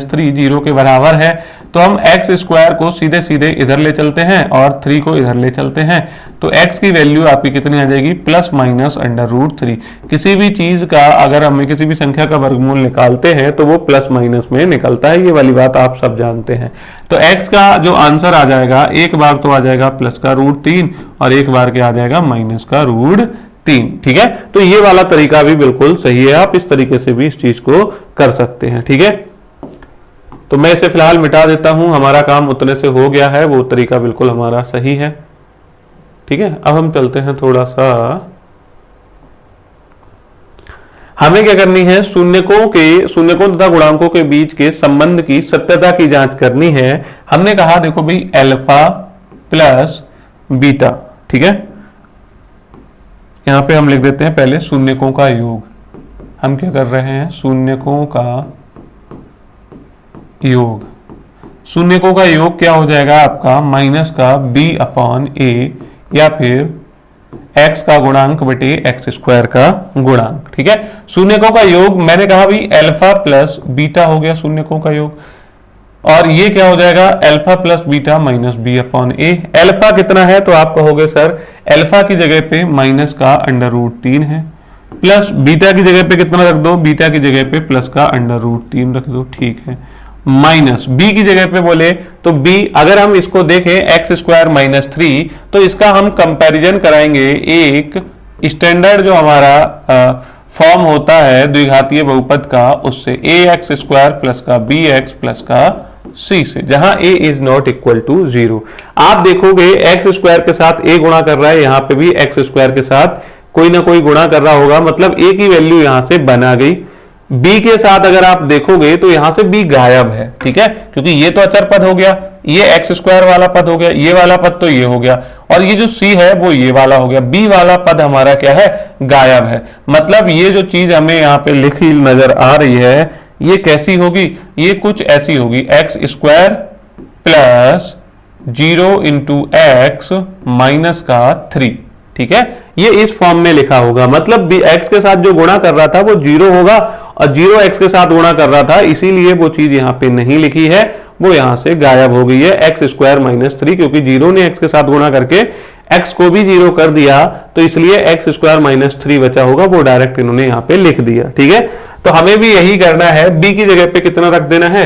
3 0 के बराबर है, तो हम x² को सीधे सीधे इधर ले चलते हैं और 3 को इधर ले चलते हैं। तो x की वैल्यू आपकी कितनी आ जाएगी, ±√3। किसी भी चीज का अगर हमें किसी भी संख्या का वर्गमूल निकालते हैं तो वो प्लस माइनस में निकलता है, ये वाली बात आप सब जानते हैं। तो x का जो आंसर आ जाएगा, एक बार तो आ जाएगा प्लस का √3 और एक बार क्या आ जाएगा, माइनस का √3। ठीक है, तो ये वाला तरीका भी बिल्कुल सही है, आप इस तरीके से भी इस चीज को कर सकते हैं। ठीक है, तो मैं इसे फिलहाल मिटा देता हूं, हमारा काम उतने से हो गया है, वो तरीका बिल्कुल हमारा सही है। ठीक है, अब हम चलते हैं थोड़ा सा, हमें क्या करनी है, शून्यकों तथा गुणांकों के बीच के संबंध की सत्यता की जांच करनी है। हमने कहा देखो भाई अल्फा प्लस बीटा। ठीक है, यहां पे हम लिख देते हैं पहले शून्यकों का योग। हम क्या कर रहे हैं, शून्यकों का योग। शून्यकों का योग क्या हो जाएगा आपका, माइनस का b/a या फिर x का गुणांक बटे x² का गुणांक। ठीक है, शून्यकों का योग मैंने कहा भी अल्फा प्लस बीटा हो गया शून्यकों का योग, और ये क्या हो जाएगा, alpha plus beta minus b/a। Alpha कितना है, तो आप कहोगे सर अल्फा की जगह पे माइनस का √3 है, प्लस बीटा की जगह पे कितना रख दो, बीटा की जगह पे प्लस का √3 रख दो। ठीक है, माइनस बी की जगह पे बोले तो b, अगर हम इसको देखें x² - 3, तो इसका हम कंपैरिजन कराएंगे एक स्टैंडर्ड जो हमारा फॉर्म होता है द्विघातीय बहुपद का, उससे ax² प्लस का bx प्लस का c से, जहां a is not equal to 0। आप देखोगे x² के साथ a गुणा कर रहा है, यहां पे भी x² के साथ कोई ना कोई गुणा कर रहा होगा, मतलब a की वैल्यू यहां से बना गई। b के साथ अगर आप देखोगे तो यहां से b गायब है। ठीक है, क्योंकि ये तो अचर पद हो गया, ये x² वाला पद हो गया, ये वाला पद तो ये हो गया, और ये जो c है वो ये वाला हो गया, b वाला पद हमारा क्या है, गायब है। मतलब ये जो चीज हमें यहाँ पे लिखी नजर आ रही है, ये कैसी होगी, ये कुछ ऐसी होगी, x² प्लस 0 × x माइनस का 3। ठीक है, ये इस फॉर्म में लिखा होगा, मतलब x के साथ जो गुणा कर रहा था वो 0 होगा, और 0 x के साथ गुणा कर रहा था, इसीलिए वो चीज यहाँ पे नहीं लिखी है, वो यहां से गायब हो गई है, x² - 3, क्योंकि 0 ने x के साथ गुणा करके x को भी 0 कर दिया, तो इसलिए x² - 3 बचा होगा, वो डायरेक्ट इन्होंने यहाँ पे लिख दिया। ठीक है, तो हमें भी यही करना है, b की जगह पे कितना रख देना है,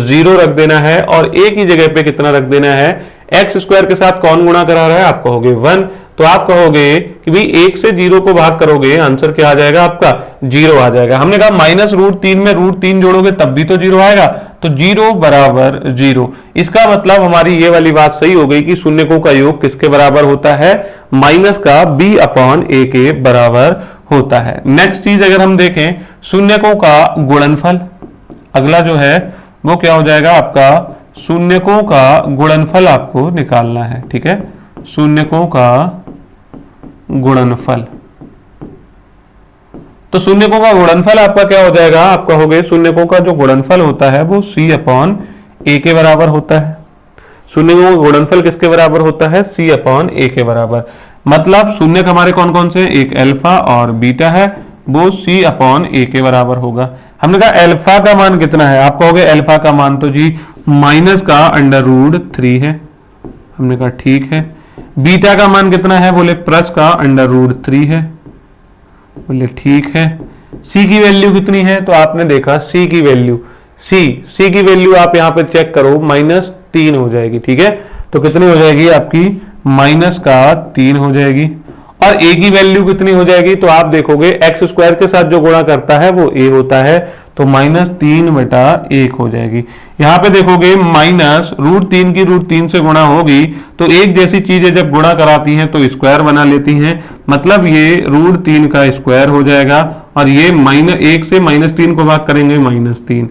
0 रख देना है, और a की जगह पे कितना रख देना है, x² के साथ कौन गुणा करा रहा है, आप कहोगे 1, तो आप कहोगे कि भाई 1 से 0 को भाग करोगे, आंसर क्या आ जाएगा आपका, 0 आ जाएगा। हमने कहा -√3 में √3 जोड़ोगे तब भी तो 0 आएगा, तो 0 बराबर 0। इसका मतलब हमारी ये वाली बात सही हो गई कि शून्यकों का योग किसके बराबर होता है, माइनस का b/a के बराबर होता है। नेक्स्ट चीज अगर हम देखें, शून्यकों का गुणनफल, अगला जो है वो क्या हो जाएगा आपका, शून्यकों का गुणनफल आपको निकालना है। ठीक है, शून्यकों का गुणनफल, तो शून्यकों का गुणनफल आपका क्या हो जाएगा, आप कहोगे शून्यकों का जो गुणनफल होता है वो c/a के बराबर होता है। शून्यकों का गुणनफल किसके बराबर होता है, c/a के बराबर। मतलब शून्यक हमारे कौन कौन से, एक अल्फा और बीटा है, वो c/a के बराबर होगा। हमने कहा अल्फा का मान कितना है, आप कहोगे अल्फा का मान तो जी माइनस का √3 है। हमने कहा ठीक है। बीटा का मान कितना है, बोले प्लस का √3 है। बोले ठीक है। सी की वैल्यू कितनी है, तो आपने देखा सी की वैल्यू, सी की वैल्यू आप यहां पे चेक करो, -3 हो जाएगी। ठीक है, तो कितनी हो जाएगी आपकी, -3 हो जाएगी। और ए की वैल्यू कितनी हो जाएगी, तो आप देखोगे x² के साथ जो गुणा करता है वो a होता है, तो -3/1 हो जाएगी। यहाँ पे देखोगे -√3 की √3 से गुणा होगी तो एक जैसी चीजें जब गुणा कराती हैं तो स्क्वायर बना लेती हैं, मतलब ये √3 का स्क्वायर हो जाएगा और ये -1 से -3 को भाग करेंगे -3।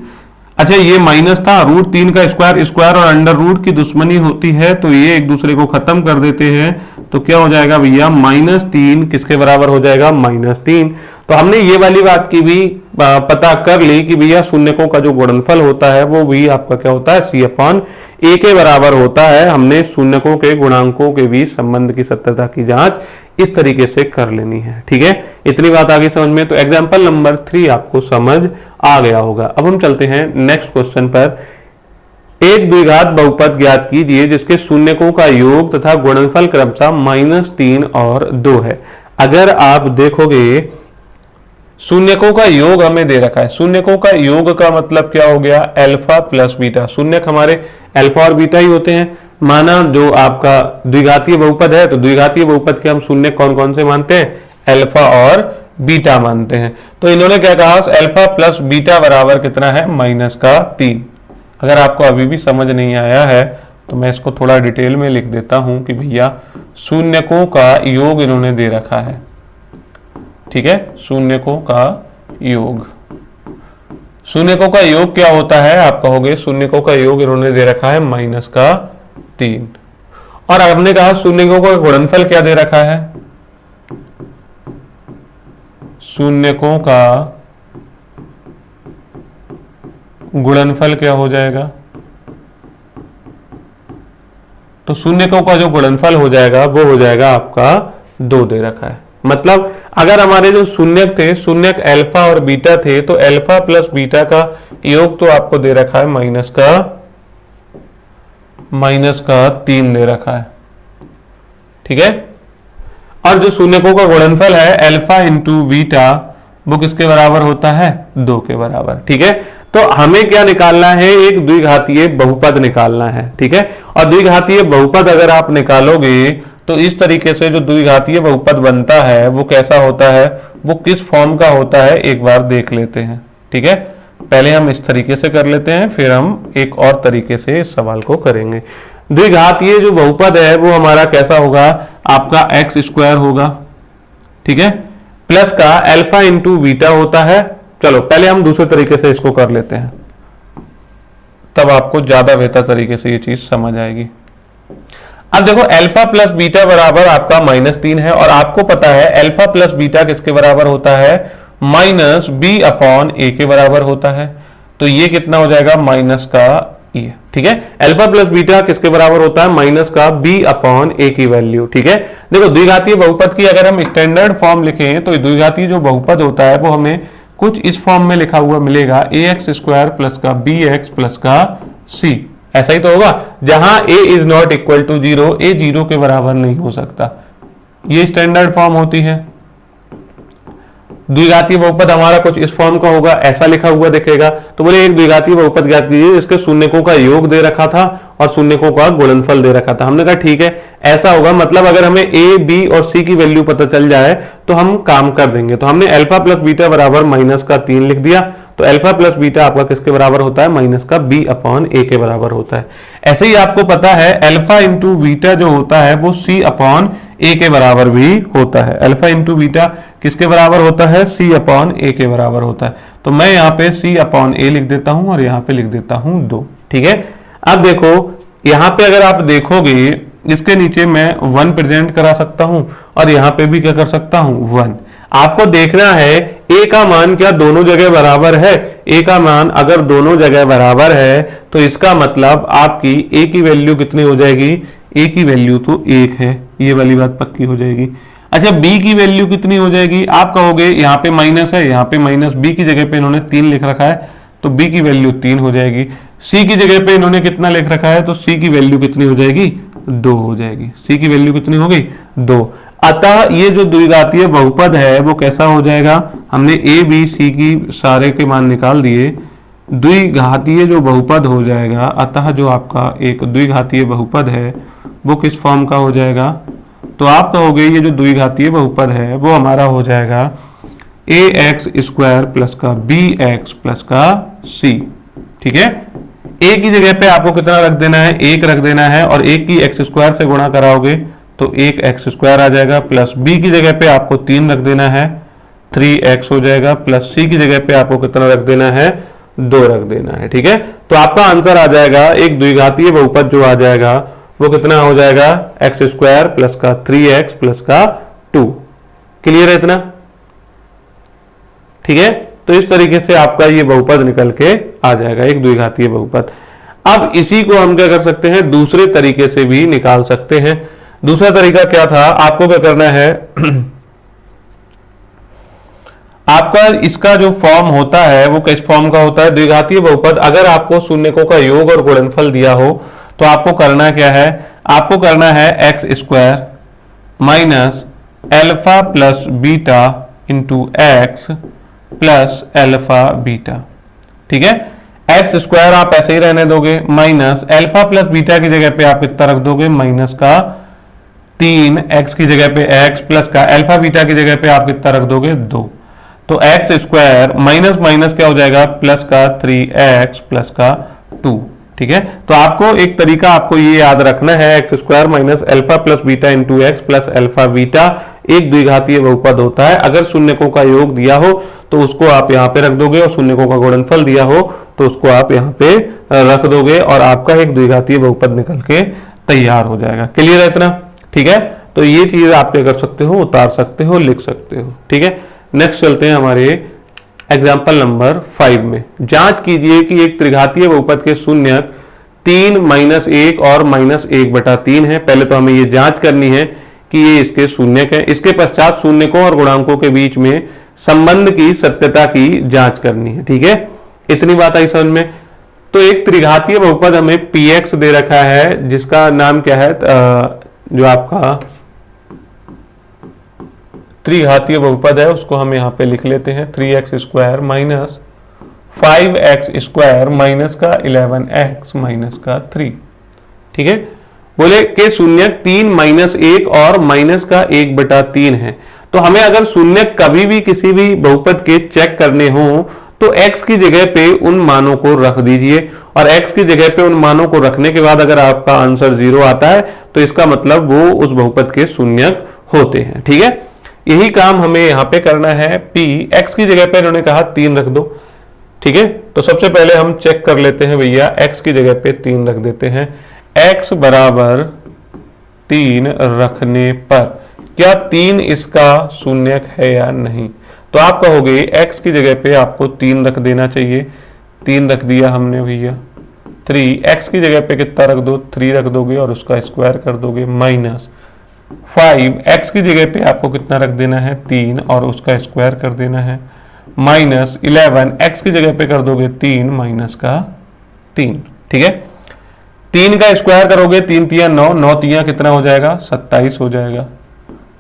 अच्छा ये माइनस था, √3 का स्क्वायर, स्क्वायर और अंडर रूट की दुश्मनी होती है तो ये एक दूसरे को खत्म कर देते हैं, तो क्या हो जाएगा भैया -3 किसके बराबर हो जाएगा -3। तो हमने ये वाली बात की भी पता कर ली कि भैया शून्यकों का जो गुणनफल होता है वो भी आपका क्या होता है C/A के बराबर होता है। हमने शून्यकों के गुणांकों के बीच संबंध की सत्यता की जांच इस तरीके से कर लेनी है। ठीक है, इतनी बात आगे समझ में। तो एग्जाम्पल नंबर 3 आपको समझ आ गया होगा। अब हम चलते हैं नेक्स्ट क्वेश्चन पर। एक द्विघात बहुपद ज्ञात कीजिए जिसके शून्यकों का योग तथा गुणनफल क्रमशः -3 और 2 है। अगर आप देखोगे शून्यकों का योग हमें दे रखा है, शून्यकों का योग का मतलब क्या हो गया अल्फा प्लस बीटा। शून्यक हमारे अल्फा और बीटा ही होते हैं। माना जो आपका द्विघातीय बहुपद है तो द्विघातीय बहुपद के हम शून्य कौन कौन से मानते हैं, अल्फा और बीटा मानते हैं। तो इन्होंने क्या कहा अल्फा प्लस बीटा बराबर कितना है -3। अगर आपको अभी भी समझ नहीं आया है तो मैं इसको थोड़ा डिटेल में लिख देता हूं कि भैया शून्यकों का योग इन्होंने दे रखा है। ठीक है, शून्यकों का योग, शून्यकों का योग क्या होता है आप कहोगे, शून्यकों का योग इन्होंने दे रखा है -3। और हमने कहा शून्यकों का गुणनफल क्या दे रखा है, शून्यकों का गुणनफल क्या हो जाएगा, तो शून्यकों का जो गुणनफल हो जाएगा वो हो जाएगा आपका 2 दे रखा है। मतलब अगर हमारे जो शून्यक थे, शून्यक अल्फा और बीटा थे, तो अल्फा प्लस बीटा का योग तो आपको दे रखा है -3 दे रखा है। ठीक है, और जो शून्यकों का गुणनफल है अल्फा इंटू बीटा वो किसके बराबर होता है 2 के बराबर। ठीक है, तो हमें क्या निकालना है, एक द्विघातीय बहुपद निकालना है। ठीक है, और द्विघातीय बहुपद अगर आप निकालोगे तो इस तरीके से जो द्विघातीय बहुपद बनता है वो कैसा होता है, वो किस फॉर्म का होता है एक बार देख लेते हैं। ठीक है, पहले हम इस तरीके से कर लेते हैं फिर हम एक और तरीके से इस सवाल को करेंगे। द्विघातीय जो बहुपद है वो हमारा कैसा होगा, आपका x² होगा। ठीक है, प्लस का अल्फा इंटू बीटा होता है। चलो पहले हम दूसरे तरीके से इसको कर लेते हैं, तब आपको ज्यादा बेहतर तरीके से ये चीज समझ आएगी। अब देखो अल्फा प्लस बीटा बराबर आपका -3 है और आपको पता है अल्फा प्लस बीटा किसके बराबर होता है, -b/a के बराबर होता है। तो ये कितना हो जाएगा माइनस का ये। ठीक है, अल्फा प्लस बीटा किसके बराबर होता है, -b/a की वैल्यू। ठीक है, देखो द्विघातीय बहुपद की अगर हम स्टैंडर्ड फॉर्म लिखें तो द्विघातीय जो बहुपद होता है वो हमें कुछ इस फॉर्म में लिखा हुआ मिलेगा, ax² प्लस का bx प्लस का c। ऐसा ही तो होगा, जहां a is not equal to 0, a 0 के बराबर नहीं हो सकता। ये स्टैंडर्ड फॉर्म होती है। द्विघातीय बहुपद हमारा कुछ इस फॉर्म का होगा, ऐसा लिखा हुआ दिखेगा। तो बोले एक द्विघातीय बहुपद ज्ञात कीजिए जिसके शून्यकों का योग दे रखा था और शून्यकों का गुणनफल दे रखा था। हमने कहा ठीक है ऐसा होगा, मतलब अगर हमें a, b और c की वैल्यू पता चल जाए तो हम काम कर देंगे। तो हमने अल्फा प्लस बीटा बराबर -3 लिख दिया। तो अल्फा प्लस बीटा आपका किसके बराबर होता है, -b/a के बराबर होता है। ऐसे ही आपको पता है अल्फा इंटू बीटा जो होता है वो c/a के बराबर भी होता है। अल्फा इंटू बीटा किसके बराबर होता है, c/a के बराबर होता है। तो मैं यहाँ पे c/a लिख देता हूं और यहाँ पे लिख देता हूं 2। ठीक है, अब देखो यहाँ पे अगर आप देखोगे इसके नीचे मैं 1 प्रेजेंट करा सकता हूं और यहाँ पे भी क्या कर सकता हूं 1। आपको देखना है a का मान क्या दोनों जगह बराबर है। a का मान अगर दोनों जगह बराबर है तो इसका मतलब आपकी a की वैल्यू कितनी हो जाएगी, a की वैल्यू तो 1 है, ये वाली बात पक्की हो जाएगी। अच्छा b की वैल्यू कितनी हो जाएगी, आप कहोगे यहाँ पे माइनस है, यहाँ पे माइनस, b की जगह पे इन्होंने 3 लिख रखा है तो b की वैल्यू 3 हो जाएगी। c की जगह पे इन्होंने कितना लिख रखा है तो c की वैल्यू कितनी हो जाएगी, 2 हो जाएगी। c की वैल्यू कितनी हो गई, 2। अतः ये जो द्विघातीय बहुपद है वो कैसा हो जाएगा, हमने a b c की सारे के मान निकाल दिए, द्विघातीय जो बहुपद हो जाएगा। अतः जो आपका एक द्विघातीय बहुपद है वो किस फॉर्म का हो जाएगा, तो आप कहोगे ये जो द्विघातीय बहुपद है वो हमारा हो जाएगा ए एक्स स्क्वायर प्लस का बी एक्स प्लस का सी। ठीक है, ए की जगह पे आपको कितना रख देना है, एक रख देना है, और एक की एक्स स्क्वायर से गुणा कराओगे तो एक एक्स स्क्वायर आ जाएगा, प्लस बी की जगह पे आपको 3 रख देना है, 3x हो जाएगा, प्लस सी की जगह पे आपको कितना रख देना है, 2 रख देना है। ठीक है, तो आपका आंसर आ जाएगा, एक द्विघातीय बहुपद जो आ जाएगा वो कितना हो जाएगा, एक्स स्क्वायर प्लस का 3x प्लस का 2। क्लियर है इतना? ठीक है, तो इस तरीके से आपका ये बहुपद निकल के आ जाएगा, एक द्विघातीय बहुपद। अब इसी को हम क्या कर सकते हैं, दूसरे तरीके से भी निकाल सकते हैं। दूसरा तरीका क्या था, आपको क्या करना है आपका इसका जो फॉर्म होता है वो किस फॉर्म का होता है, द्विघातीय बहुपद। अगर आपको शून्यकों का योग और गुणनफल दिया हो तो आपको करना क्या है, आपको करना है x square minus alpha plus beta into x plus alpha beta. ठीक है, एक्स स्क्वायर आप ऐसे ही रहने दोगे, माइनस एल्फा प्लस बीटा की जगह पे आप कितना रख दोगे, माइनस का 3, एक्स की जगह पे एक्स प्लस का एल्फा बीटा की जगह पे आप कितना रख दोगे, 2। तो एक्स स्क्वायर माइनस माइनस क्या हो जाएगा, प्लस का 3x प्लस का 2। ठीक है, तो आपको एक तरीका आपको ये याद रखना है, x square minus alpha plus beta into x plus alpha beta एक द्विघातीय बहुपद होता है। अगर शून्यकों का योग दिया हो तो उसको आप यहाँ पे रख दोगे, और शून्यकों का गुणनफल दिया हो तो उसको आप यहाँ पे रख दोगे, और आपका एक द्विघातीय बहुपद निकल के तैयार हो जाएगा। क्लियर है इतना? ठीक है, तो ये चीज आप क्या कर सकते हो, उतार सकते हो, लिख सकते हो। ठीक है, नेक्स्ट चलते हैं हमारे एग्जाम्पल नंबर 5 में। जांच कीजिए कि एक त्रिघातीय बहुपद के शून्यक 3 माइनस 1 और माइनस 1/3 है। पहले तो हमें ये जांच करनी है कि ये इसके शून्यक है। इसके पश्चात शून्यकों और गुणांकों के बीच में संबंध की सत्यता की जांच करनी है। ठीक है, इतनी बात आई समझ में? तो एक त्रिघातीय बहुपद हमें px दे रखा है, जिसका नाम क्या है, जो आपका त्रिघातीय बहुपद है उसको हम यहाँ पे लिख लेते हैं, 3x square minus 5x square minus का 11x माइनस का 3। ठीक है, बोले के शून्यक 3 माइनस 1 और माइनस का 1/3 है। तो हमें अगर शून्यक कभी भी किसी भी बहुपद के चेक करने हो तो x की जगह पे उन मानों को रख दीजिए, और x की जगह पे उन मानों को रखने के बाद अगर आपका आंसर 0 आता है तो इसका मतलब वो उस बहुपद के शून्यक होते हैं। ठीक है, यही काम हमें यहां पे करना है। p x की जगह पे इन्होंने कहा 3 रख दो। ठीक है, तो सबसे पहले हम चेक कर लेते हैं भैया, x की जगह पे 3 रख देते हैं। x बराबर 3 रखने पर क्या 3 इसका शून्यक है या नहीं, तो आप कहोगे x की जगह पे आपको 3 रख देना चाहिए। 3 रख दिया हमने भैया। 3 x की जगह पे कितना रख दो, 3 रख दोगे और उसका स्क्वायर कर दोगे, माइनस 5 x की जगह पे आपको कितना रख देना है, 3 और उसका स्क्वायर कर देना है, माइनस 11 x की जगह पे कर दोगे 3 माइनस का 3। ठीक है, 3 का स्क्वायर करोगे, 3 तिया 9, 9 तिया कितना हो जाएगा, 27 हो जाएगा,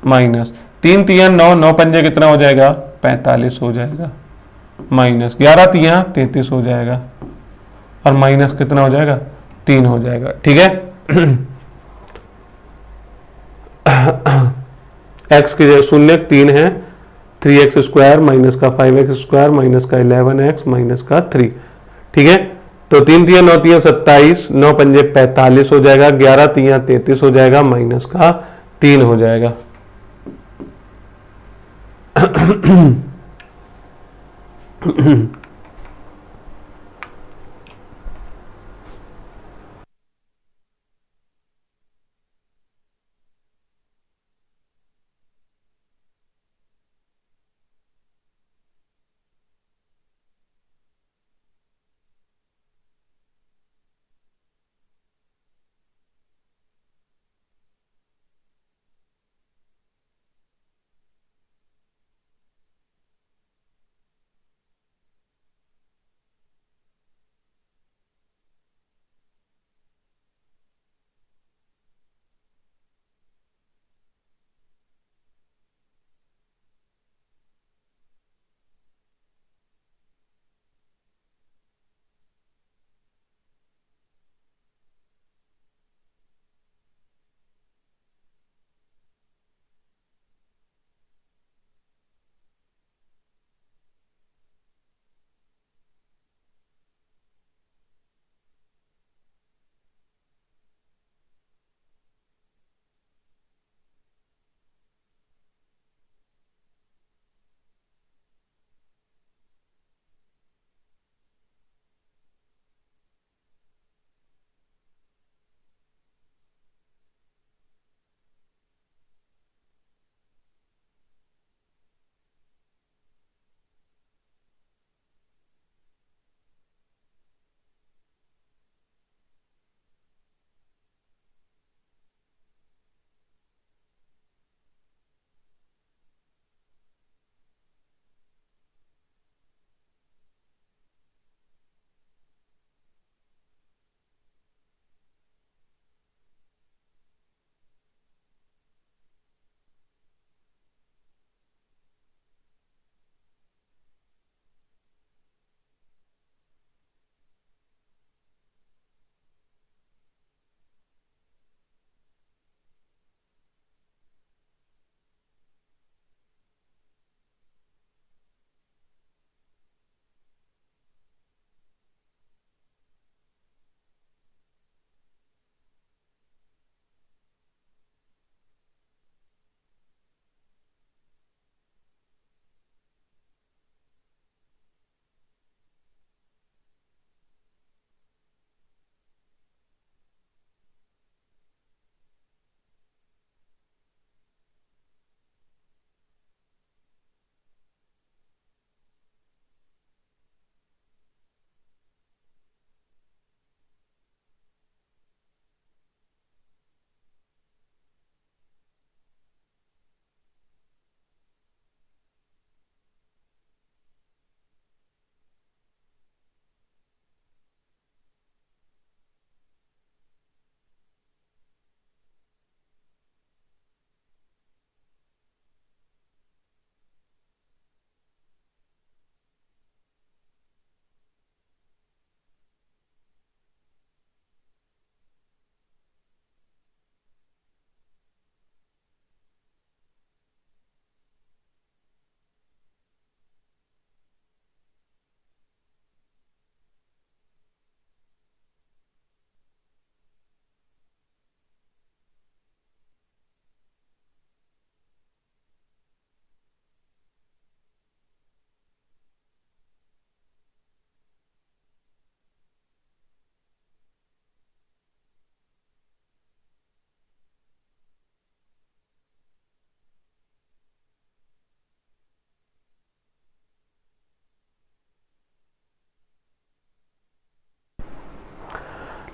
माइनस 3 तिया 9, 9 पंजे कितना हो जाएगा, 45 हो जाएगा, माइनस 11 तिया 33 हो जाएगा, और माइनस कितना हो जाएगा, 3 हो जाएगा। ठीक है, x की जगह शून्यक 3 है, 3x स्क्वायर माइनस का 5x स्क्वायर माइनस का 11x माइनस का 3। ठीक है, तो 3 तिया 9 तिया 27, 9 पंजे 45 हो जाएगा, 11 तिया 33 हो जाएगा, माइनस का 3 हो जाएगा।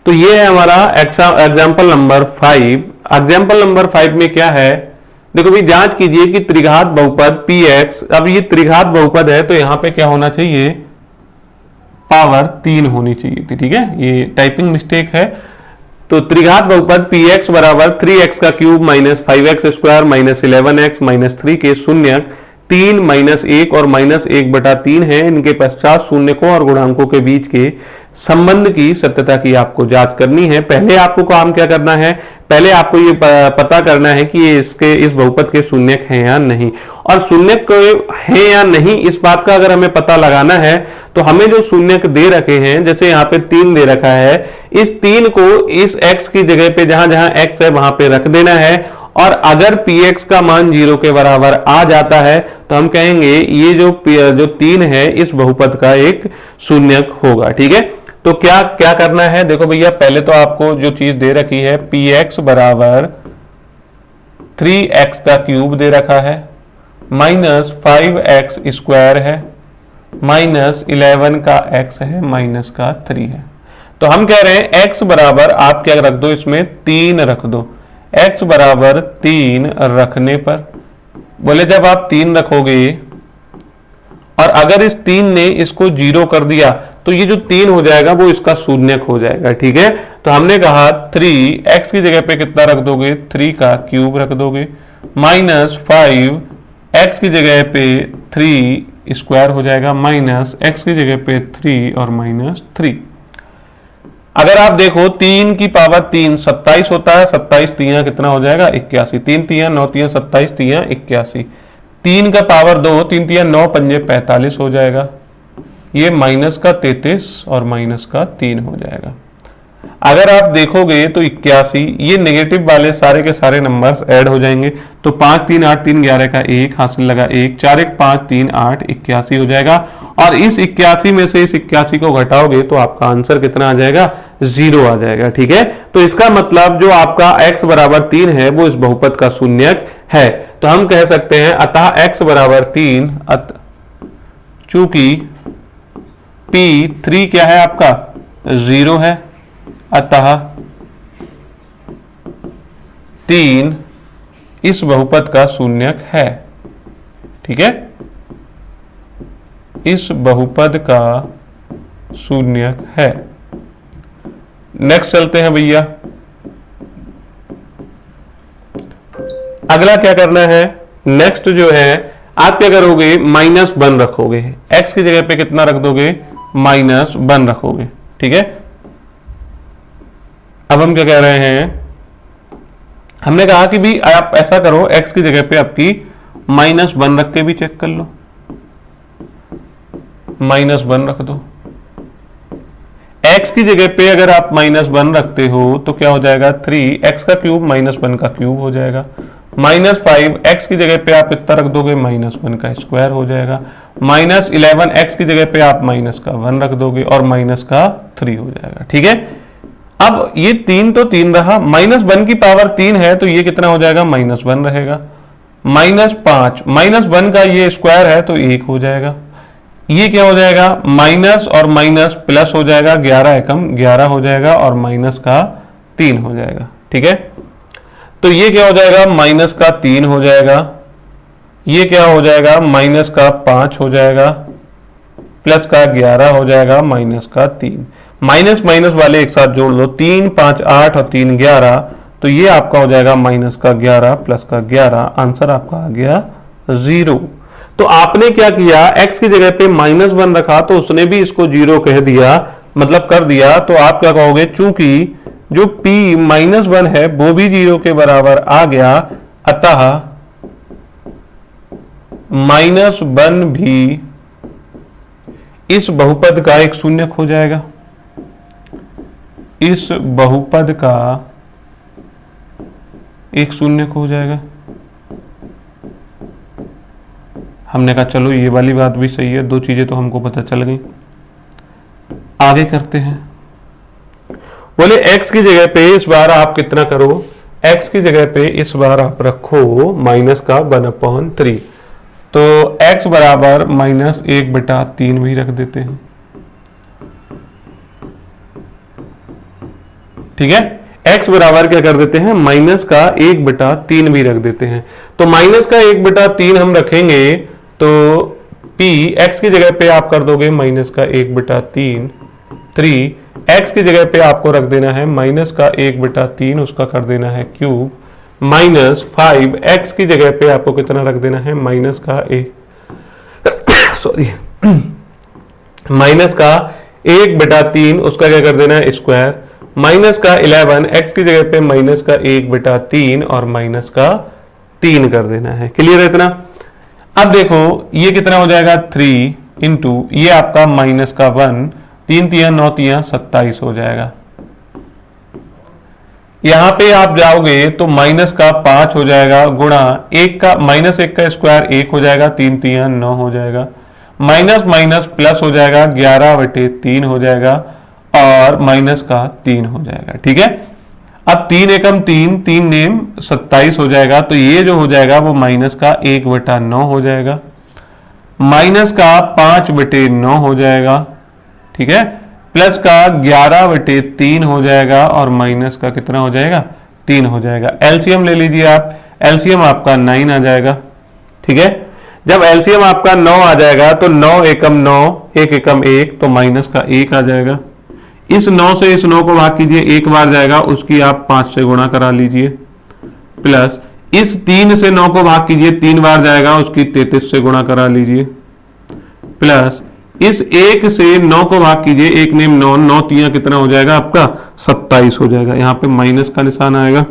तो ये है हमारा एग्जाम्पल नंबर 5। एग्जाम्पल नंबर 5 में क्या है, देखो भाई जांच कीजिए कि त्रिघात बहुपद px, अब ये त्रिघात बहुपद है तो यहां पे क्या होना चाहिए, पावर 3 होनी चाहिए थी। ठीक है, ये टाइपिंग मिस्टेक है। तो त्रिघात बहुपद px बराबर 3x का cube minus 5x square minus 11x minus 3 के शून्यक 3 माइनस 1 और माइनस 1/3 है। इनके पश्चात शून्यकों और गुणांकों के बीच के संबंध की सत्यता की आपको जांच करनी है। पहले आपको काम क्या करना है, पहले आपको ये पता करना है कि ये इस बहुपद के शून्यक हैं या नहीं, और शून्यक हैं या नहीं इस बात का अगर हमें पता लगाना है तो हमें जो शून्यक दे रखे हैं, जैसे यहाँ पे 3 दे रखा है, इस 3 को इस x की जगह पे जहां जहां x है वहां पे रख देना है, और अगर px का मान 0 के बराबर आ जाता है तो हम कहेंगे ये जो 3 है इस बहुपद का एक शून्यक होगा। ठीक है, तो क्या क्या करना है, देखो भैया पहले तो आपको जो चीज दे रखी है px बराबर 3x का क्यूब दे रखा है माइनस 5x स्क्वायर है माइनस 11 का x है माइनस का 3 है। तो हम कह रहे हैं x बराबर आप क्या रख दो, इसमें 3 रख दो। x बराबर 3 रखने पर बोले जब आप 3 रखोगे और अगर इस 3 ने इसको 0 कर दिया तो ये जो 3 हो जाएगा वो इसका शून्यक हो जाएगा। ठीक है, तो हमने कहा 3 x की जगह पे कितना रख दोगे, 3 का क्यूब रख दोगे माइनस 5 x की जगह पे 3 स्क्वायर हो जाएगा माइनस x की जगह पे 3 और माइनस 3। अगर आप देखो 3 की पावर 3 27 होता है, 27 तिया कितना हो जाएगा 81, 3 तिया 9 तिया 27 तिया 81, 3 का पावर 2 3 तिया 9 पंजे 45 हो जाएगा, ये माइनस का 33 और माइनस का 3 हो जाएगा। अगर आप देखोगे तो 81, ये नेगेटिव वाले सारे के सारे नंबर्स ऐड हो जाएंगे, तो 5 3 8 3 11 का 1 हासिल लगा 1 4 1 5 3 8 81 हो जाएगा, और इस 81 में से इस 81 को घटाओगे तो आपका आंसर कितना आ जाएगा, 0 आ जाएगा। ठीक है, तो इसका मतलब जो आपका x बराबर 3 है वो इस बहुपद का शून्यक है। तो हम कह सकते हैं अतः x बराबर 3, चूंकि P3 क्या है आपका 0 है, अतः 3 इस बहुपद का शून्यक है। ठीक है, इस बहुपद का शून्यक है। नेक्स्ट चलते हैं भैया, अगला क्या करना है, नेक्स्ट जो है आप क्या करोगे, -1 रखोगे, x की जगह पे कितना रख दोगे, -1 रखोगे। ठीक है, अब हम क्या कह रहे हैं, हमने कहा कि भी आप ऐसा करो x की जगह पे आपकी -1 रख के भी चेक कर लो, -1 रख दो। x की जगह पे अगर आप -1 रखते हो तो क्या हो जाएगा, 3x का क्यूब -1 का क्यूब हो जाएगा, -5 x की जगह पे आप कितना रख दोगे, -1 का स्क्वायर हो जाएगा, -11 x की जगह पे आप माइनस का 1 रख दोगे और माइनस का 3 हो जाएगा। ठीक है, अब ये 3 तो 3 रहा, -1 की पावर 3 है तो ये कितना हो जाएगा, -1 रहेगा, -5 -1 का ये स्क्वायर है तो 1 हो जाएगा, ये क्या हो जाएगा, माइनस और माइनस प्लस हो जाएगा, 11 एकम 11 हो जाएगा और माइनस का 3 हो जाएगा। ठीक है, तो ये क्या हो जाएगा, माइनस का 3 हो जाएगा, ये क्या हो जाएगा, माइनस का 5 हो जाएगा, प्लस का 11 हो जाएगा, माइनस का 3, माइनस माइनस वाले एक साथ जोड़ लो, 3 5 8 और 3 11, तो ये आपका हो जाएगा माइनस का 11 प्लस का 11, आंसर आपका आ गया 0। तो आपने क्या किया, x की जगह पे -1 रखा तो उसने भी इसको 0 कह दिया, मतलब कर दिया, तो आप क्या कहोगे, चूंकि जो p -1 है वो भी 0 के बराबर आ गया, अतः -1 भी इस बहुपद का एक शून्यक हो जाएगा, इस बहुपद का एक शून्यक हो जाएगा। हमने कहा चलो ये वाली बात भी सही है, 2 चीजें तो हमको पता चल गई, आगे करते हैं। बोले x की जगह पे इस बार आप कितना करो, x की जगह पे इस बार आप रखो माइनस का 1/3, तो x बराबर -1/3 भी रख देते हैं। ठीक है। x बराबर क्या कर देते हैं, माइनस का 1/3 भी रख देते हैं। तो माइनस का 1/3 हम रखेंगे तो p x की जगह पे आप कर दोगे माइनस का 1/3, 3 x की जगह पे आपको रख देना है माइनस का 1/3, उसका कर देना है क्यूब, माइनस 5 x की जगह पे आपको कितना रख देना है, माइनस का सॉरी माइनस का 1/3, उसका क्या कर देना है स्क्वायर, माइनस का 11 x की जगह पे माइनस का 1/3 और माइनस का 3 कर देना है। क्लियर है इतना। अब देखो ये कितना हो जाएगा 3 इंटू ये आपका माइनस का 1, 3 3 9 3 27 हो जाएगा। यहां पे आप जाओगे तो माइनस का 5 हो जाएगा गुणा 1 का माइनस 1 का स्क्वायर 1 हो जाएगा, 3 3 9 हो जाएगा, माइनस माइनस प्लस हो जाएगा 11/3 हो जाएगा और माइनस का 3 हो जाएगा। ठीक है। अब 3 एकम 3, 3 नेम 27 हो जाएगा। तो ये जो हो जाएगा वो माइनस का 1/9 हो जाएगा, माइनस का 5/9 हो जाएगा। ठीक है। प्लस का 11/3 हो जाएगा और माइनस का कितना हो जाएगा, 3 हो जाएगा। एलसीएम ले लीजिए आप, एलसीएम आपका 9 आ जाएगा। ठीक है। जब एलसीएम आपका 9 आ जाएगा तो 9 एकम 9, 1 एकम 1, तो माइनस का 1 आ जाएगा। इस 9 से इस 9 को भाग कीजिए, एक बार जाएगा, उसकी आप 5 से गुणा करा लीजिए, प्लस इस 3 से 9 को भाग कीजिए, 3 बार जाएगा, उसकी 33 से गुणा करा लीजिए, प्लस इस 1 से 9 को भाग कीजिए, 1 नेम 9, 9 3 कितना हो जाएगा आपका 27 हो जाएगा। यहां पे माइनस का निशान आएगा